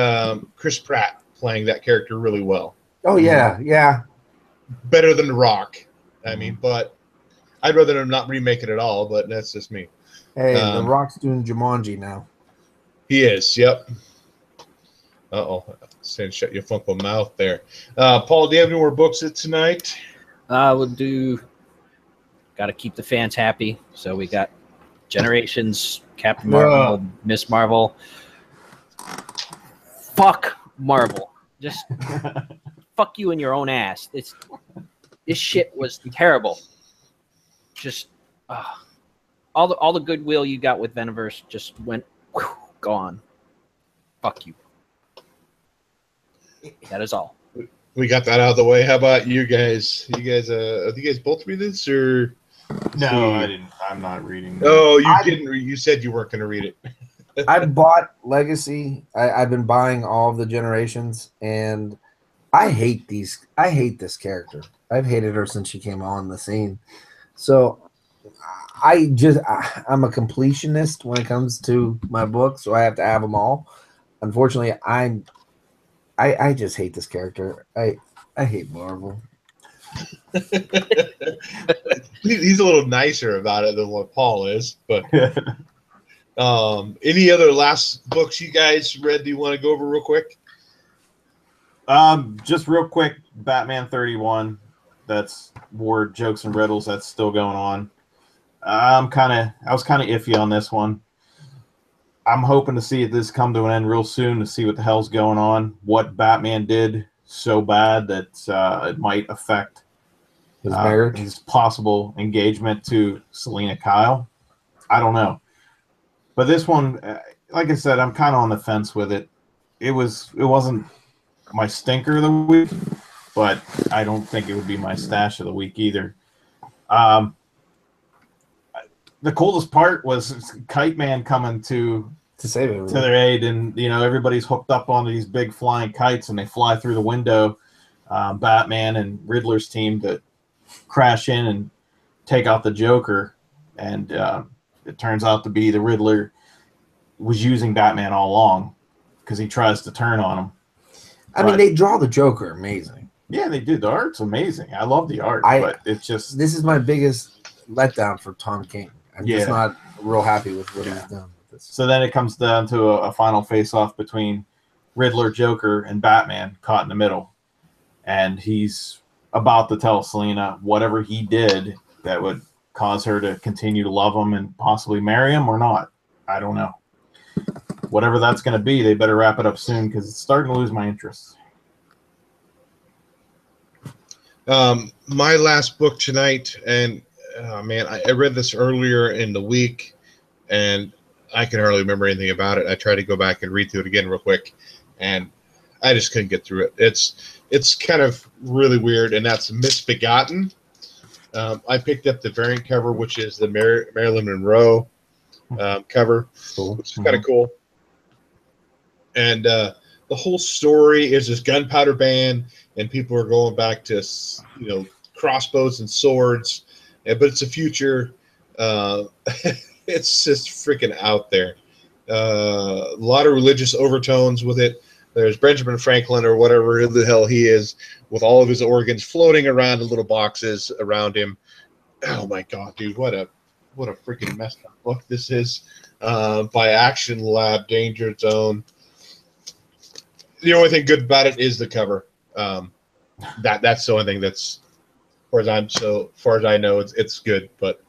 Chris Pratt playing that character really well. Oh, yeah, yeah. Better than The Rock. I mean, but I'd rather them not remake it at all, but that's just me. Hey, The Rock's doing Jumanji now. He is, yep. Uh-oh. Saying shut your funko mouth there. Paul, do you have any more books tonight? We'll do... Got to keep the fans happy. So we got Generations, Captain Marvel, Miss Marvel. Fuck Marvel. Just fuck you in your own ass. This shit was terrible. Just all the goodwill you got with Venomverse just went gone. Fuck you. That is all. We got that out of the way. How about you guys? You guys both read this or? No, I didn't. I'm not reading. Oh, you didn't. You said you weren't going to read it. I bought Legacy. I've been buying all of the Generations, and I hate these. I hate this character. I've hated her since she came on the scene. So I'm a completionist when it comes to my books, so I have to have them all. Unfortunately, I just hate this character. I hate Marvel. He's a little nicer about it than what Paul is, but any other last books you guys read that you want to go over real quick? Just real quick, Batman 31. That's War Jokes and Riddles. That's still going on. I was kind of iffy on this one. I'm hoping to see this come to an end real soon to see what the hell's going on. What Batman did so bad that it might affect His marriage, his possible engagement to Selena Kyle. I don't know. But this one, like I said, I'm kind of on the fence with it. It wasn't my stinker of the week, but I don't think it would be my stash of the week either. The coolest part was Kite Man coming to save it to their aid, and everybody's hooked up onto these big flying kites, and they fly through the window. Batman and Riddler's team to crash in and take out the Joker, and it turns out to be the Riddler was using Batman all along because he tries to turn on him. I mean, they draw the Joker amazing. Yeah, they do. The art's amazing. I love the art, but it's just... This is my biggest letdown for Tom King. I'm just not real happy with what he's done with this. So then it comes down to a final face-off between Riddler, Joker, and Batman caught in the middle. And he's about to tell Selena whatever he did that would cause her to continue to love him and possibly marry him or not. I don't know. Whatever that's going to be, they better wrap it up soon because it's starting to lose my interest. My last book tonight, and man, I read this earlier in the week, and I can hardly remember anything about it. I tried to go back and read through it again real quick, and I just couldn't get through it. It's kind of really weird, and that's Misbegotten. I picked up the variant cover, which is the Marilyn Monroe cover, which is kind of cool. And the whole story is this gunpowder ban, and people are going back to crossbows and swords, but it's a future. It's just freaking out there. A lot of religious overtones with it. There's Benjamin Franklin or whatever the hell he is with all of his organs floating around in little boxes around him. Oh my God, dude, what a freaking messed up book this is. By Action Lab, Danger Zone. The only thing good about it is the cover. That's the only thing that's, as far as I know, it's good. But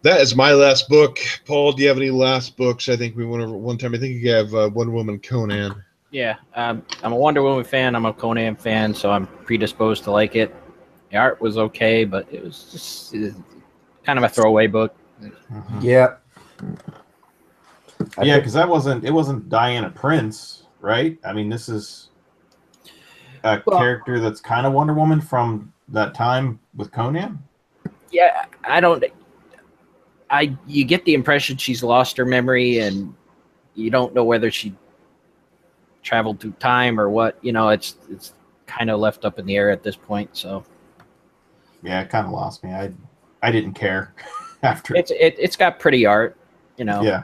that is my last book. Paul, do you have any last books? I think we went over one time. I think you have One Woman Conan. Yeah, I'm a Wonder Woman fan. I'm a Conan fan, so I'm predisposed to like it. The art was okay, but it was just kind of a throwaway book. Mhm. Yeah. Yeah, because it wasn't Diana Prince, right? I mean, this is a character that's kind of Wonder Woman from that time with Conan. Yeah, you get the impression she's lost her memory, and you don't know whether she traveled through time or what. It's kind of left up in the air at this point. So yeah, it kind of lost me. I didn't care after. It's got pretty art, Yeah.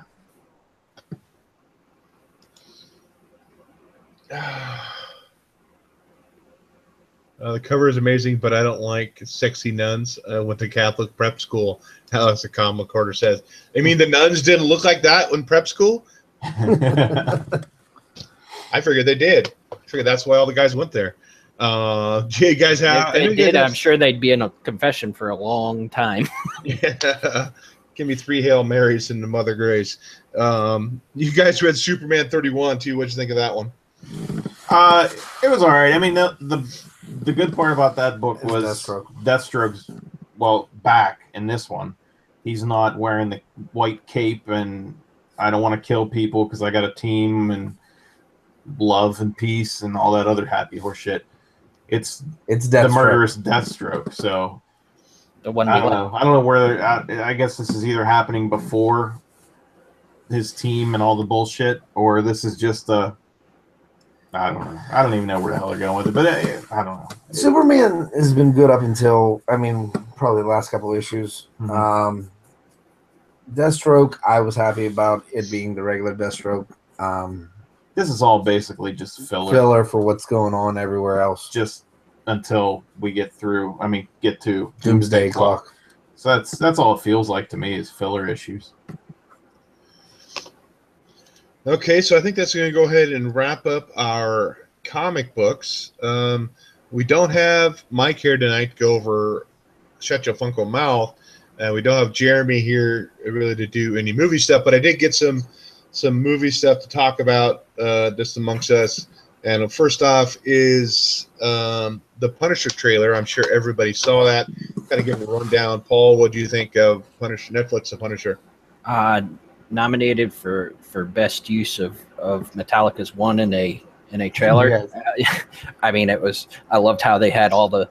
The cover is amazing, but I don't like sexy nuns with the Catholic prep school. As the comic recorder says, I mean the nuns didn't look like that when prep school. I figured they did. I figured that's why all the guys went there. Do you guys have? If they did, I'm sure they'd be in a confession for a long time. Yeah. Give me 3 Hail Marys and the Mother Grace. You guys read Superman 31 too. What'd you think of that one? It was all right. I mean, the good part about that book was Deathstroke's back in this one. He's not wearing the white cape and I don't want to kill people because I got a team and love and peace and all that other happy horse shit. It's the murderous Deathstroke. So the one I don't know where. I guess this is either happening before his team and all the bullshit, or this is just a. I don't know. I don't even know where the hell they're going with it, but I don't know. Superman has been good up until, probably the last couple issues. Mm-hmm. Deathstroke, I was happy about it being the regular Deathstroke. This is all basically just filler. Filler for what's going on everywhere else. Just until we get to Doomsday Clock. So that's all it feels like to me is filler issues. Okay, so I think that's going to go ahead and wrap up our comic books. We don't have Mike here tonight to go over Shut Your Funko Mouth. We don't have Jeremy here really to do any movie stuff, but I did get some movie stuff to talk about just amongst us. And first off is the Punisher trailer. I'm sure everybody saw that. Kind of give a rundown. Paul, what do you think of Punisher? Netflix, The Punisher? Nominated for best use of Metallica's One in a trailer. Yes. I mean, I loved how they had all the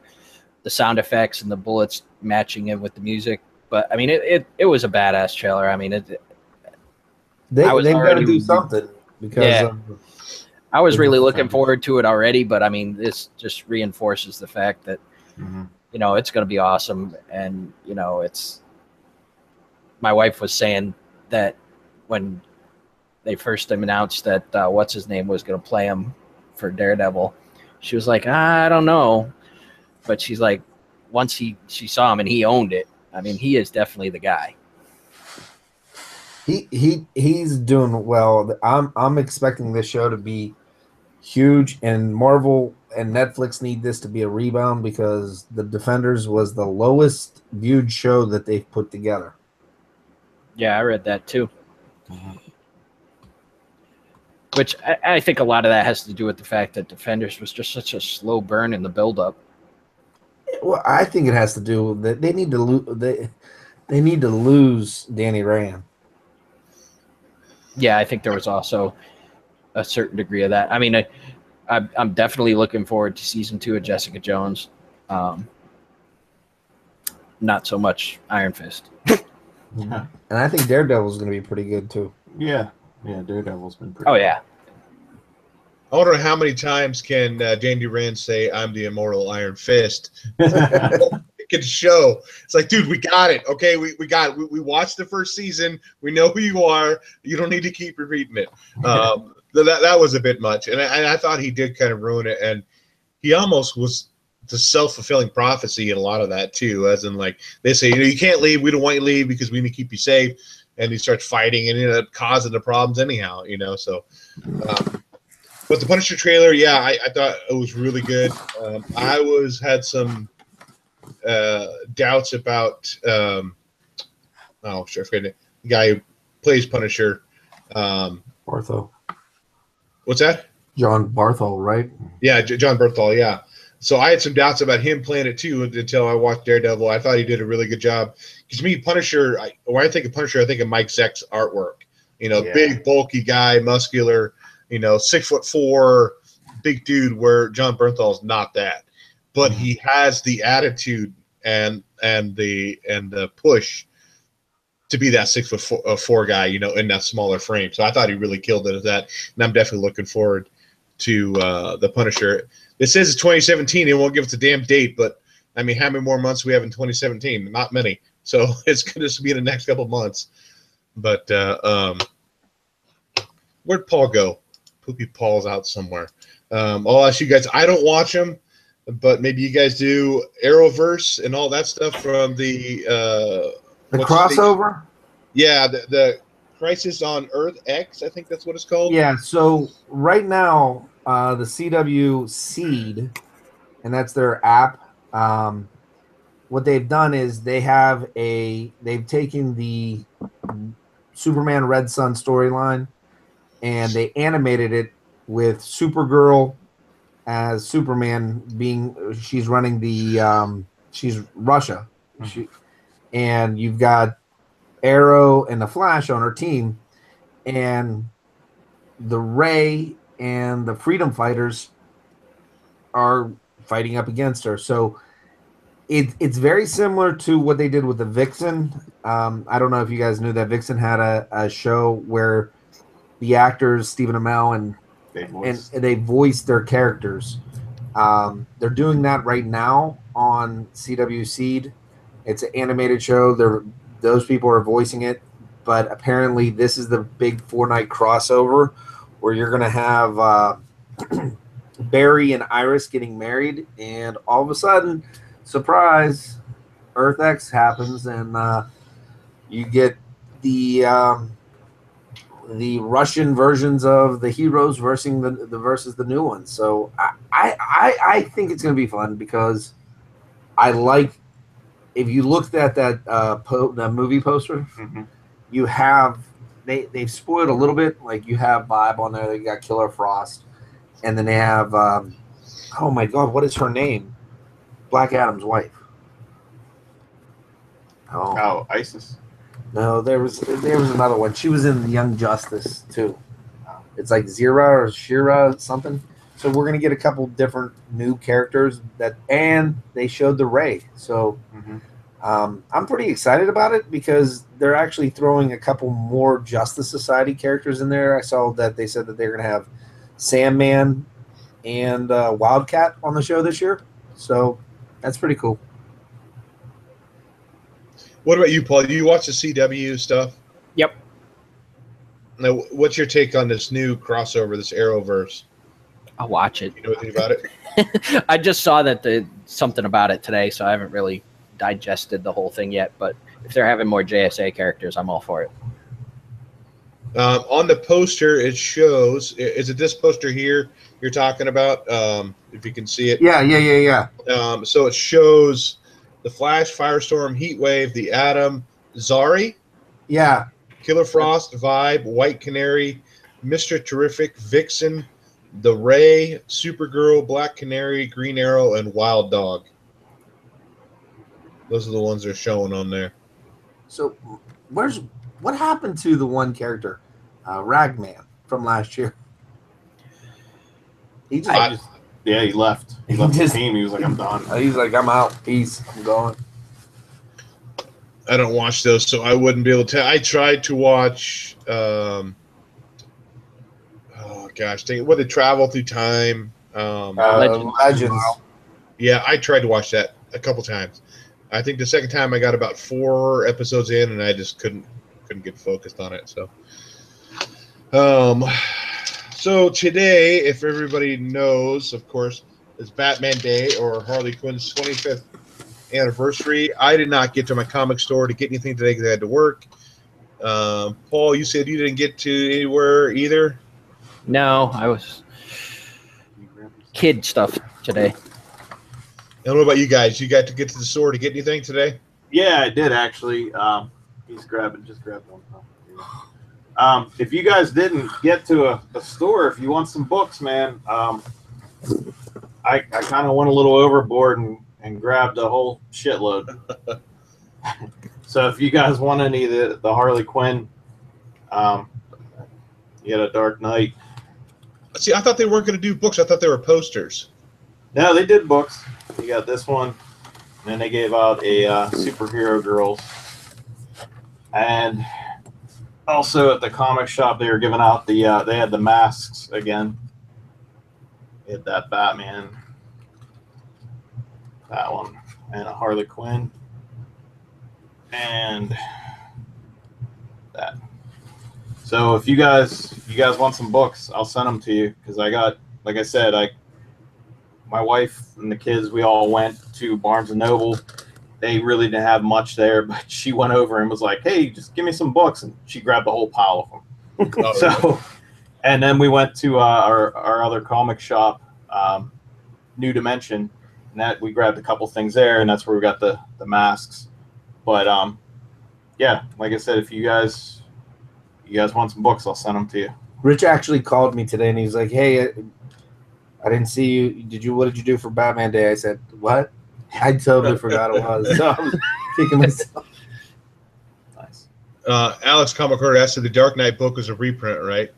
sound effects and the bullets matching it with the music. But I mean, it was a badass trailer. I mean, they better do something because I was really looking forward to it already. But I mean, this just reinforces the fact that it's going to be awesome. And it's my wife was saying that when they first announced that what's his name was going to play him for Daredevil, she was like, I don't know, but she's like, once she saw him and he owned it. I mean, he is definitely the guy. He's doing well. I'm expecting this show to be huge, and Marvel and Netflix need this to be a rebound because The Defenders was the lowest viewed show that they've put together. Yeah, I read that too. Which I think a lot of that has to do with the fact that Defenders was just such a slow burn in the build-up. Well, I think it has to do with that they need to lose Danny Rand. Yeah, I think there was also a certain degree of that. I mean, I'm definitely looking forward to season 2 of Jessica Jones. Not so much Iron Fist. Yeah. And I think Daredevil's going to be pretty good too. Yeah, Daredevil's been pretty. Oh yeah. I wonder how many times can Danny Rand say, "I'm the immortal Iron Fist." It can show. It's like, dude, we got it. Okay, we got it. We watched the first season. We know who you are. You don't need to keep repeating it. That was a bit much, and I thought he did kind of ruin it. And he almost was the self-fulfilling prophecy in a lot of that too, as in like they say, you can't leave. We don't want you to leave because we need to keep you safe. And he starts fighting and ended up causing the problems anyhow. So. But the Punisher trailer, yeah, I thought it was really good. I had some doubts about I forget the guy who plays Punisher. Ortho. What's that? John Barthol, right? Yeah, John Berthal, yeah. So I had some doubts about him playing it too until I watched Daredevil. I thought he did a really good job. Because to me, Punisher, when I think of Punisher, I think of Mike Zeck's artwork. Big, bulky guy, muscular, 6'4", big dude, where John Bernthal's not that. But he has the attitude and the push to be that 6'4" guy, in that smaller frame. So I thought he really killed it at that. And I'm definitely looking forward to the Punisher. It says it's 2017. It won't give us a damn date, but I mean, how many more months do we have in 2017? Not many. So it's going to be in the next couple of months. But where'd Paul go? Poopy Paul's out somewhere. I'll ask you guys. I don't watch them, but maybe you guys do. Arrowverse and all that stuff from the crossover. Yeah, the Crisis on Earth X. I think that's what it's called. Yeah. So right now, the CW Seed, and that's their app. What they've done is they've taken the Superman Red Sun storyline and they animated it with Supergirl as Superman she's running she's Russia. And you've got Arrow and the Flash on her team, and the Ray and the Freedom Fighters are fighting up against her. So it's very similar to what they did with the Vixen. I don't know if you guys knew that Vixen had a show where the actors Stephen Amell and they voiced their characters. They're doing that right now on CW Seed. It's an animated show. Those people are voicing it, but apparently this is the big 4-night crossover where you're going to have Barry and Iris getting married, and all of a sudden, surprise, Earth X happens, and you get the Russian versions of the heroes versus the new ones. So I think it's going to be fun because I like. If you looked at that movie poster, you have they've spoiled a little bit. Like you have Vibe on there. They got Killer Frost, and then they have oh my God, what is her name? Black Adam's wife. Oh, Isis. No, there was another one. She was in Young Justice too. It's like Zira or Shira something. So we're gonna get a couple different new characters and they showed the Ray. So I'm pretty excited about it because they're actually throwing a couple more Justice Society characters in there. I saw that they said that they're gonna have Sandman and Wildcat on the show this year. So that's pretty cool. What about you, Paul? Do you watch the CW stuff? Yep. Now, what's your take on this new crossover, this Arrowverse? I'll watch it. You know anything about it? I just saw that something about it today, so I haven't really digested the whole thing yet. But if they're having more JSA characters, I'm all for it. On the poster, it shows. Is it this poster here you're talking about? If you can see it. Yeah. So it shows the Flash, Firestorm, Heatwave, the Atom, Zari. Yeah. Killer Frost, Vibe, White Canary, Mr. Terrific, Vixen, the Ray, Supergirl, Black Canary, Green Arrow, and Wild Dog. Those are the ones they're showing on there. So what happened to the one character, Ragman, from last year? He left. He left the team. He was like, I'm done. He's like, I'm out. Peace. I'm going. I don't watch those, so I wouldn't be able to tell. I tried to watch oh gosh, they travel through time. Legends. Yeah, I tried to watch that a couple times. I think the second time I got about 4 episodes in, and I just couldn't get focused on it. So today, if everybody knows, of course, is Batman Day or Harley Quinn's 25th anniversary. I did not get to my comic store to get anything today because I had to work. Paul, you said you didn't get to anywhere either? No, I was kid stuff today. And what about you guys? You got to get to the store to get anything today? Yeah, I did actually. Just grabbed one. If you guys didn't get to a store, if you want some books, man, I kind of went a little overboard and grabbed a whole shitload. So if you guys want any of the Harley Quinn, you got a Dark Knight. See, I thought they weren't going to do books. I thought they were posters. No, they did books. You got this one, and then they gave out a Superhero Girls. And also at the comic shop, they were giving out the they had the masks again. They had that Batman, that one, and a Harley Quinn, and that. So if you guys want some books, I'll send them to you, because I got, like I said, my wife and the kids, we all went to Barnes & Noble. They really didn't have much there, but she went over and was like, hey, just give me some books. And she grabbed a whole pile of them. So, and then we went to our other comic shop, New Dimension, and that we grabbed a couple things there, and that's where we got the masks. But yeah, like I said, if you guys want some books, I'll send them to you. Rich actually called me today, and he's like, hey, I didn't see you. What did you do for Batman Day? I said, what? I totally forgot it was. So I was kicking myself. Nice. Alex Comic Heart asked if the Dark Knight book was a reprint, right?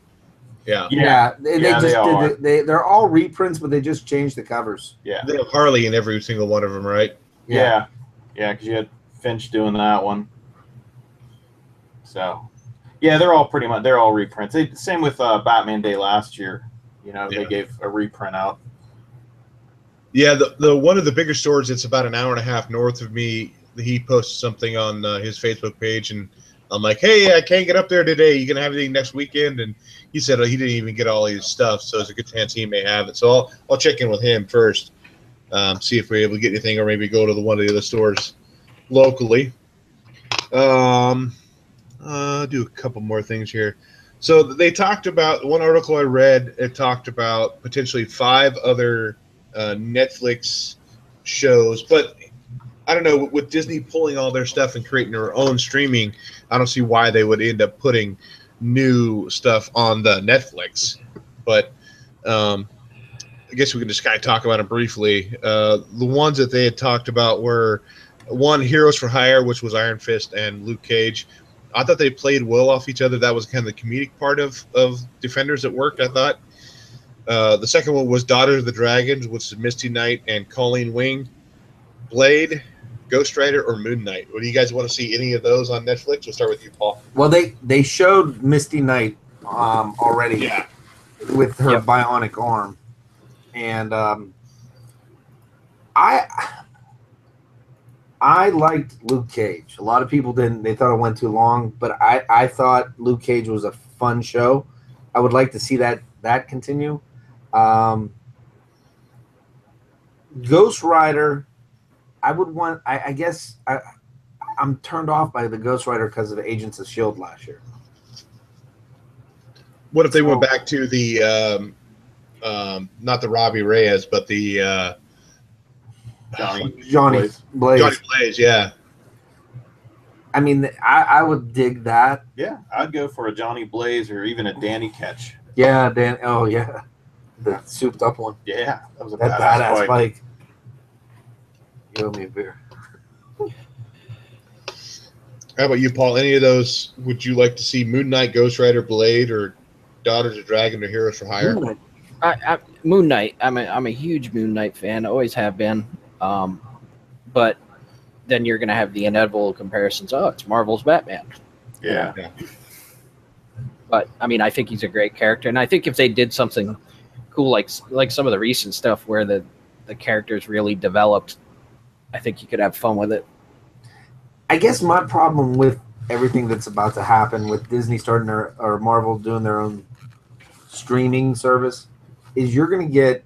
Yeah. Yeah. They're all reprints, but they just changed the covers. Yeah. They have Harley in every single one of them, right? Yeah. Yeah, because you had Finch doing that one. So, yeah, they're all reprints. Same with Batman Day last year. You know, they gave a reprint out. Yeah, the one of the bigger stores, it's about an hour and a half north of me. He posted something on his Facebook page, and I'm like, hey, I can't get up there today. You going to have anything next weekend? And he said he didn't even get all his stuff, so there's a good chance he may have it. So I'll check in with him first, see if we're able to get anything, or maybe go to one of the other stores locally. Do a couple more things here. So they talked about, one article I read, it talked about potentially 5 other Netflix shows, but I don't know, with Disney pulling all their stuff and creating their own streaming, I don't see why they would end up putting new stuff on the Netflix. But I guess we can just kind of talk about it briefly. The ones that they had talked about were, one, Heroes for Hire, which was Iron Fist and Luke Cage. I thought they played well off each other. That was kind of the comedic part of Defenders that worked, I thought. The second one was Daughters of the Dragons, which is Misty Knight and Colleen Wing. Blade, Ghost Rider, or Moon Knight. What do you guys want to see any of those on Netflix? We'll start with you, Paul. Well, they showed Misty Knight already with her bionic arm. And I liked Luke Cage. A lot of people didn't. They thought it went too long, but I thought Luke Cage was a fun show. I would like to see that continue. Ghost Rider, I would want. I guess I'm turned off by the Ghost Rider because of Agents of S.H.I.E.L.D. last year. What if they went back to the not the Robbie Reyes, but the Johnny Blaze. Johnny Blaze, yeah. I mean, I would dig that. Yeah, I'd go for a Johnny Blaze or even a Danny Ketch. Yeah, Dan. Oh, yeah. The souped up one. Yeah, that was a badass bike. You owe me a beer. How about you, Paul? Any of those would you like to see? Moon Knight, Ghost Rider, Blade, or Daughters of Dragon, or Heroes for Hire? Moon Knight. I'm a huge Moon Knight fan. Always have been. But then you're going to have the inevitable comparisons. Oh, it's Marvel's Batman. Yeah. But I mean, I think he's a great character, and I think if they did something cool, like some of the recent stuff where the characters really developed, I think you could have fun with it. I guess my problem with everything that's about to happen with Disney starting or Marvel doing their own streaming service is you're going to get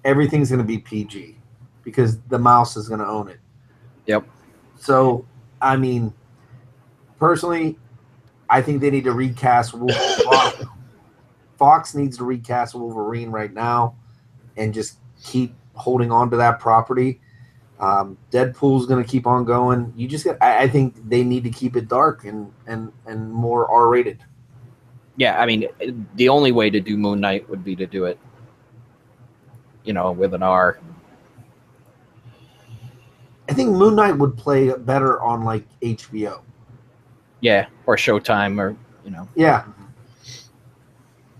everything's going to be PG because the mouse is going to own it. Yep. So, I mean, personally, I think they need to recast Wolverine. Fox needs to recast Wolverine right now and just keep holding on to that property. Deadpool's going to keep on going. I think they need to keep it dark and more R-rated. Yeah, I mean, the only way to do Moon Knight would be to do it, with an R. I think Moon Knight would play better on like HBO. Yeah, or Showtime, or Yeah,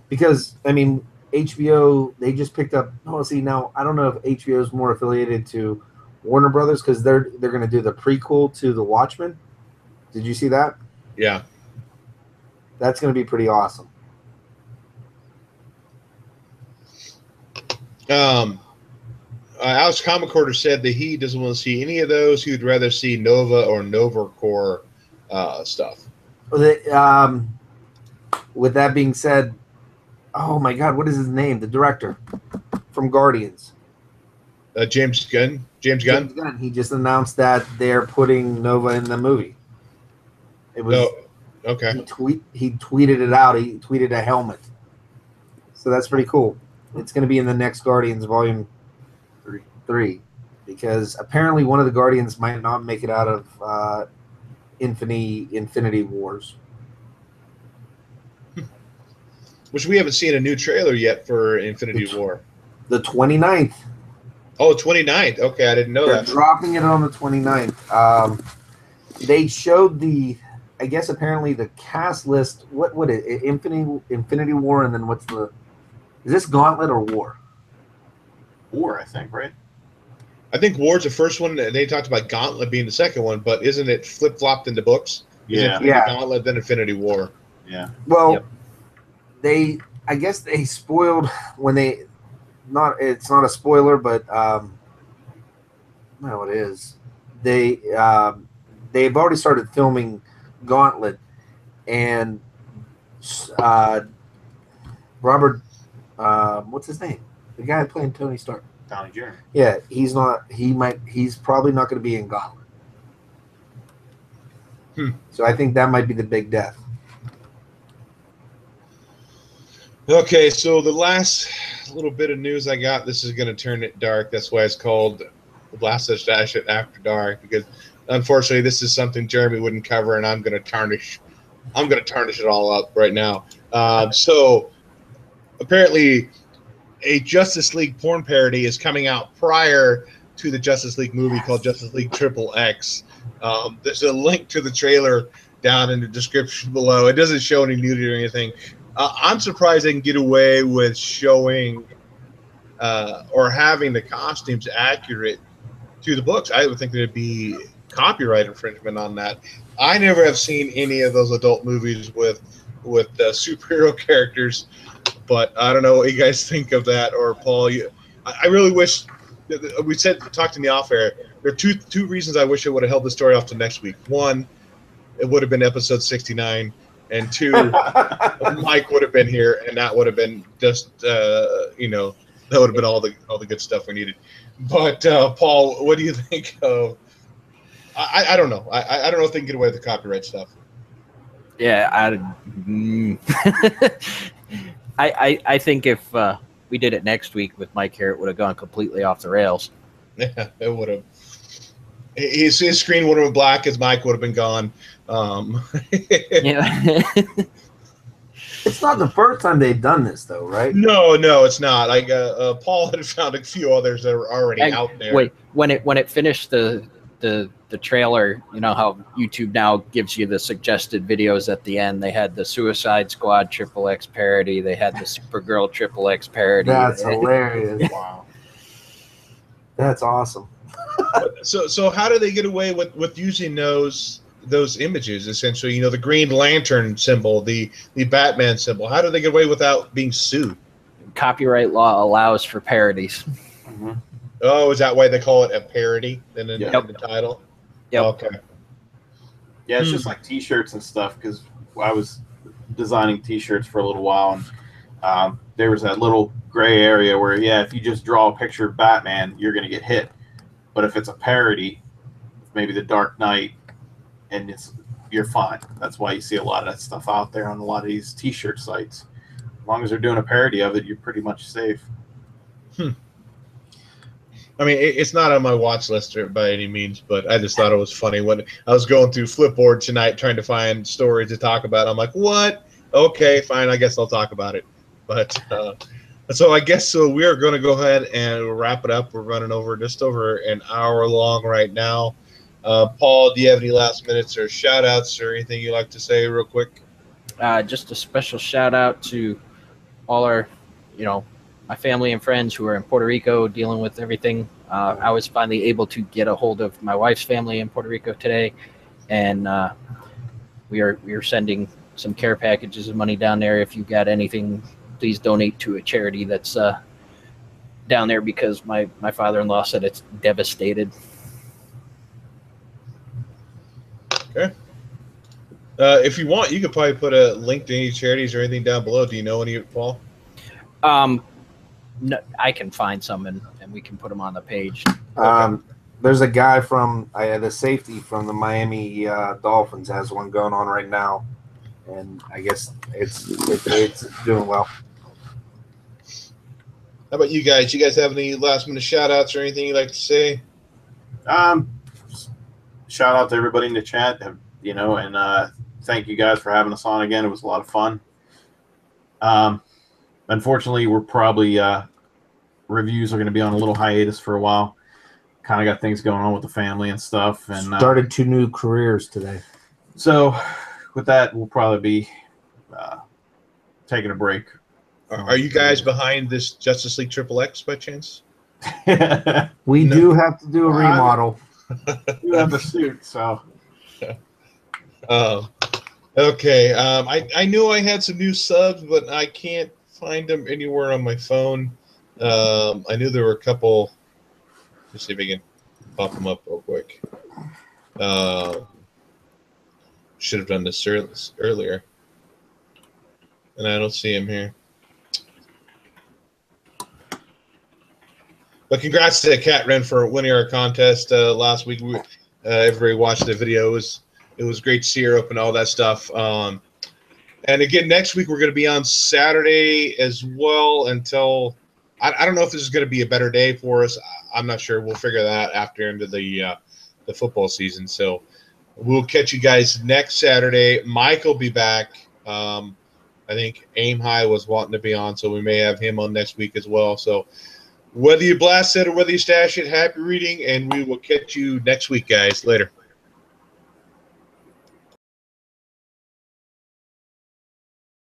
because I mean HBO, they just picked up. Oh, see, now I don't know if HBO is more affiliated to Warner Brothers because they're going to do the prequel to The Watchmen. Did you see that? Yeah. That's going to be pretty awesome. Alex Comicorder said that he doesn't want to see any of those. He would rather see Nova or NovaCore stuff. With that being said, oh my God, what is his name? The director from Guardians. James Gunn. James Gunn. He just announced that they're putting Nova in the movie. It was okay. He tweeted it out. He tweeted a helmet. So that's pretty cool. It's going to be in the next Guardians Volume 3 because apparently one of the Guardians might not make it out of Infinity Wars. Which we haven't seen a new trailer yet for Infinity War. The 29th. Oh, 29th. Okay, I didn't know They're that. dropping it on the 29th. They showed I guess apparently the cast list. What is it? Infinity War, and then what's the? Is this Gauntlet or War? War, I think, right? I think War's the first one. They talked about Gauntlet being the second one, but isn't it flip-flopped into books? Yeah. Gauntlet, then Infinity War. Yeah. Well, I guess they spoiled when they. It's not a spoiler, but no, it is. They've already started filming Gauntlet, and Robert, what's his name? The guy playing Tony Stark. Downey Jr. Yeah, he's not. He's probably not going to be in Gauntlet. So I think that might be the big death. Okay, so the last little bit of news I got, this is going to turn it dark. That's why it's called the Blast Us Dash It After Dark, because unfortunately this is something Jeremy wouldn't cover, and I'm going to tarnish it all up right now. So apparently a Justice League porn parody is coming out prior to the Justice League movie called Justice League XXX. There's a link to the trailer down in the description below. It doesn't show any nudity or anything. I'm surprised they can get away with showing or having the costumes accurate to the books. I would think there'd be copyright infringement on that. I never have seen any of those adult movies with superhero characters, but I don't know what you guys think of that. Or Paul, I really wish we talked in the off air. There are two reasons I wish I would have held the story off to next week. One, it would have been episode 69. And two, Mike would have been here, and that would have been just that would have been all the good stuff we needed. But Paul, what do you think of? I don't know. I don't know if they can get away with the copyright stuff. Yeah, I think if we did it next week with Mike here, it would have gone completely off the rails. Yeah, it would have. His screen would have been black. His mic would have been gone. Yeah. It's not the first time they've done this, though, right? No, it's not. Like Paul had found a few others that were already out there. Wait, when it finished the trailer, you know how YouTube now gives you the suggested videos at the end. They had the Suicide Squad XXX parody. They had the Supergirl XXX parody. That's hilarious! Wow, that's awesome. So how do they get away with using those images? Essentially, the Green Lantern symbol, the Batman symbol. How do they get away without being sued? Copyright law allows for parodies. Mm-hmm. Oh, is that why they call it a parody in the title? Yep. Okay. Yeah, it's just like T-shirts and stuff, because I was designing T-shirts for a little while, and there was that little gray area where, if you just draw a picture of Batman, you're going to get hit. But if it's a parody, maybe the Dark Knight, and you're fine. That's why you see a lot of that stuff out there on a lot of these T-shirt sites. As long as they're doing a parody of it, you're pretty much safe. I mean, it's not on my watch list by any means, but I just thought it was funny when I was going through Flipboard tonight trying to find stories to talk about. I'm like, what? Okay, fine. I guess I'll talk about it. But so I guess we are going to go ahead and wrap it up. We're running over just over an hour long right now. Paul, do you have any last minutes or shout outs or anything you'd like to say real quick? Just a special shout out to all our, my family and friends who are in Puerto Rico dealing with everything. I was finally able to get a hold of my wife's family in Puerto Rico today, and we are sending some care packages of money down there. If you got anything, please donate to a charity that's down there, because my father-in-law said it's devastated. Okay. If you want, you could probably put a link to any charities or anything down below. Do you know any, Paul? No, I can find some and we can put them on the page. Okay. There's a guy from the safety from the Miami Dolphins has one going on right now, and I guess it's doing well. How about you guys? You guys have any last minute shout outs or anything you'd like to say? Shout out to everybody in the chat, and thank you guys for having us on again. It was a lot of fun. Unfortunately, we're probably reviews are going to be on a little hiatus for a while. Kind of got things going on with the family and stuff, and started 2 new careers today. So with that, we'll probably be taking a break. Are you guys behind this Justice League XXX by chance? We do have to do a remodel. You have the suit, so. Okay. I knew I had some new subs, but I can't find them anywhere on my phone. I knew there were a couple. Let's see if I can pop them up real quick. Should have done this earlier. And I don't see him here. But congrats to Kat Wren for winning our contest last week. Everybody watched the video. It was great to see her open all that stuff. And again, next week we're going to be on Saturday as well until I don't know if this is going to be a better day for us. I'm not sure. We'll figure that out after into the football season. So we'll catch you guys next Saturday. Mike will be back. I think Aim High was wanting to be on, so we may have him on next week as well. So whether you blast it or whether you stash it, happy reading, and we will catch you next week, guys. Later.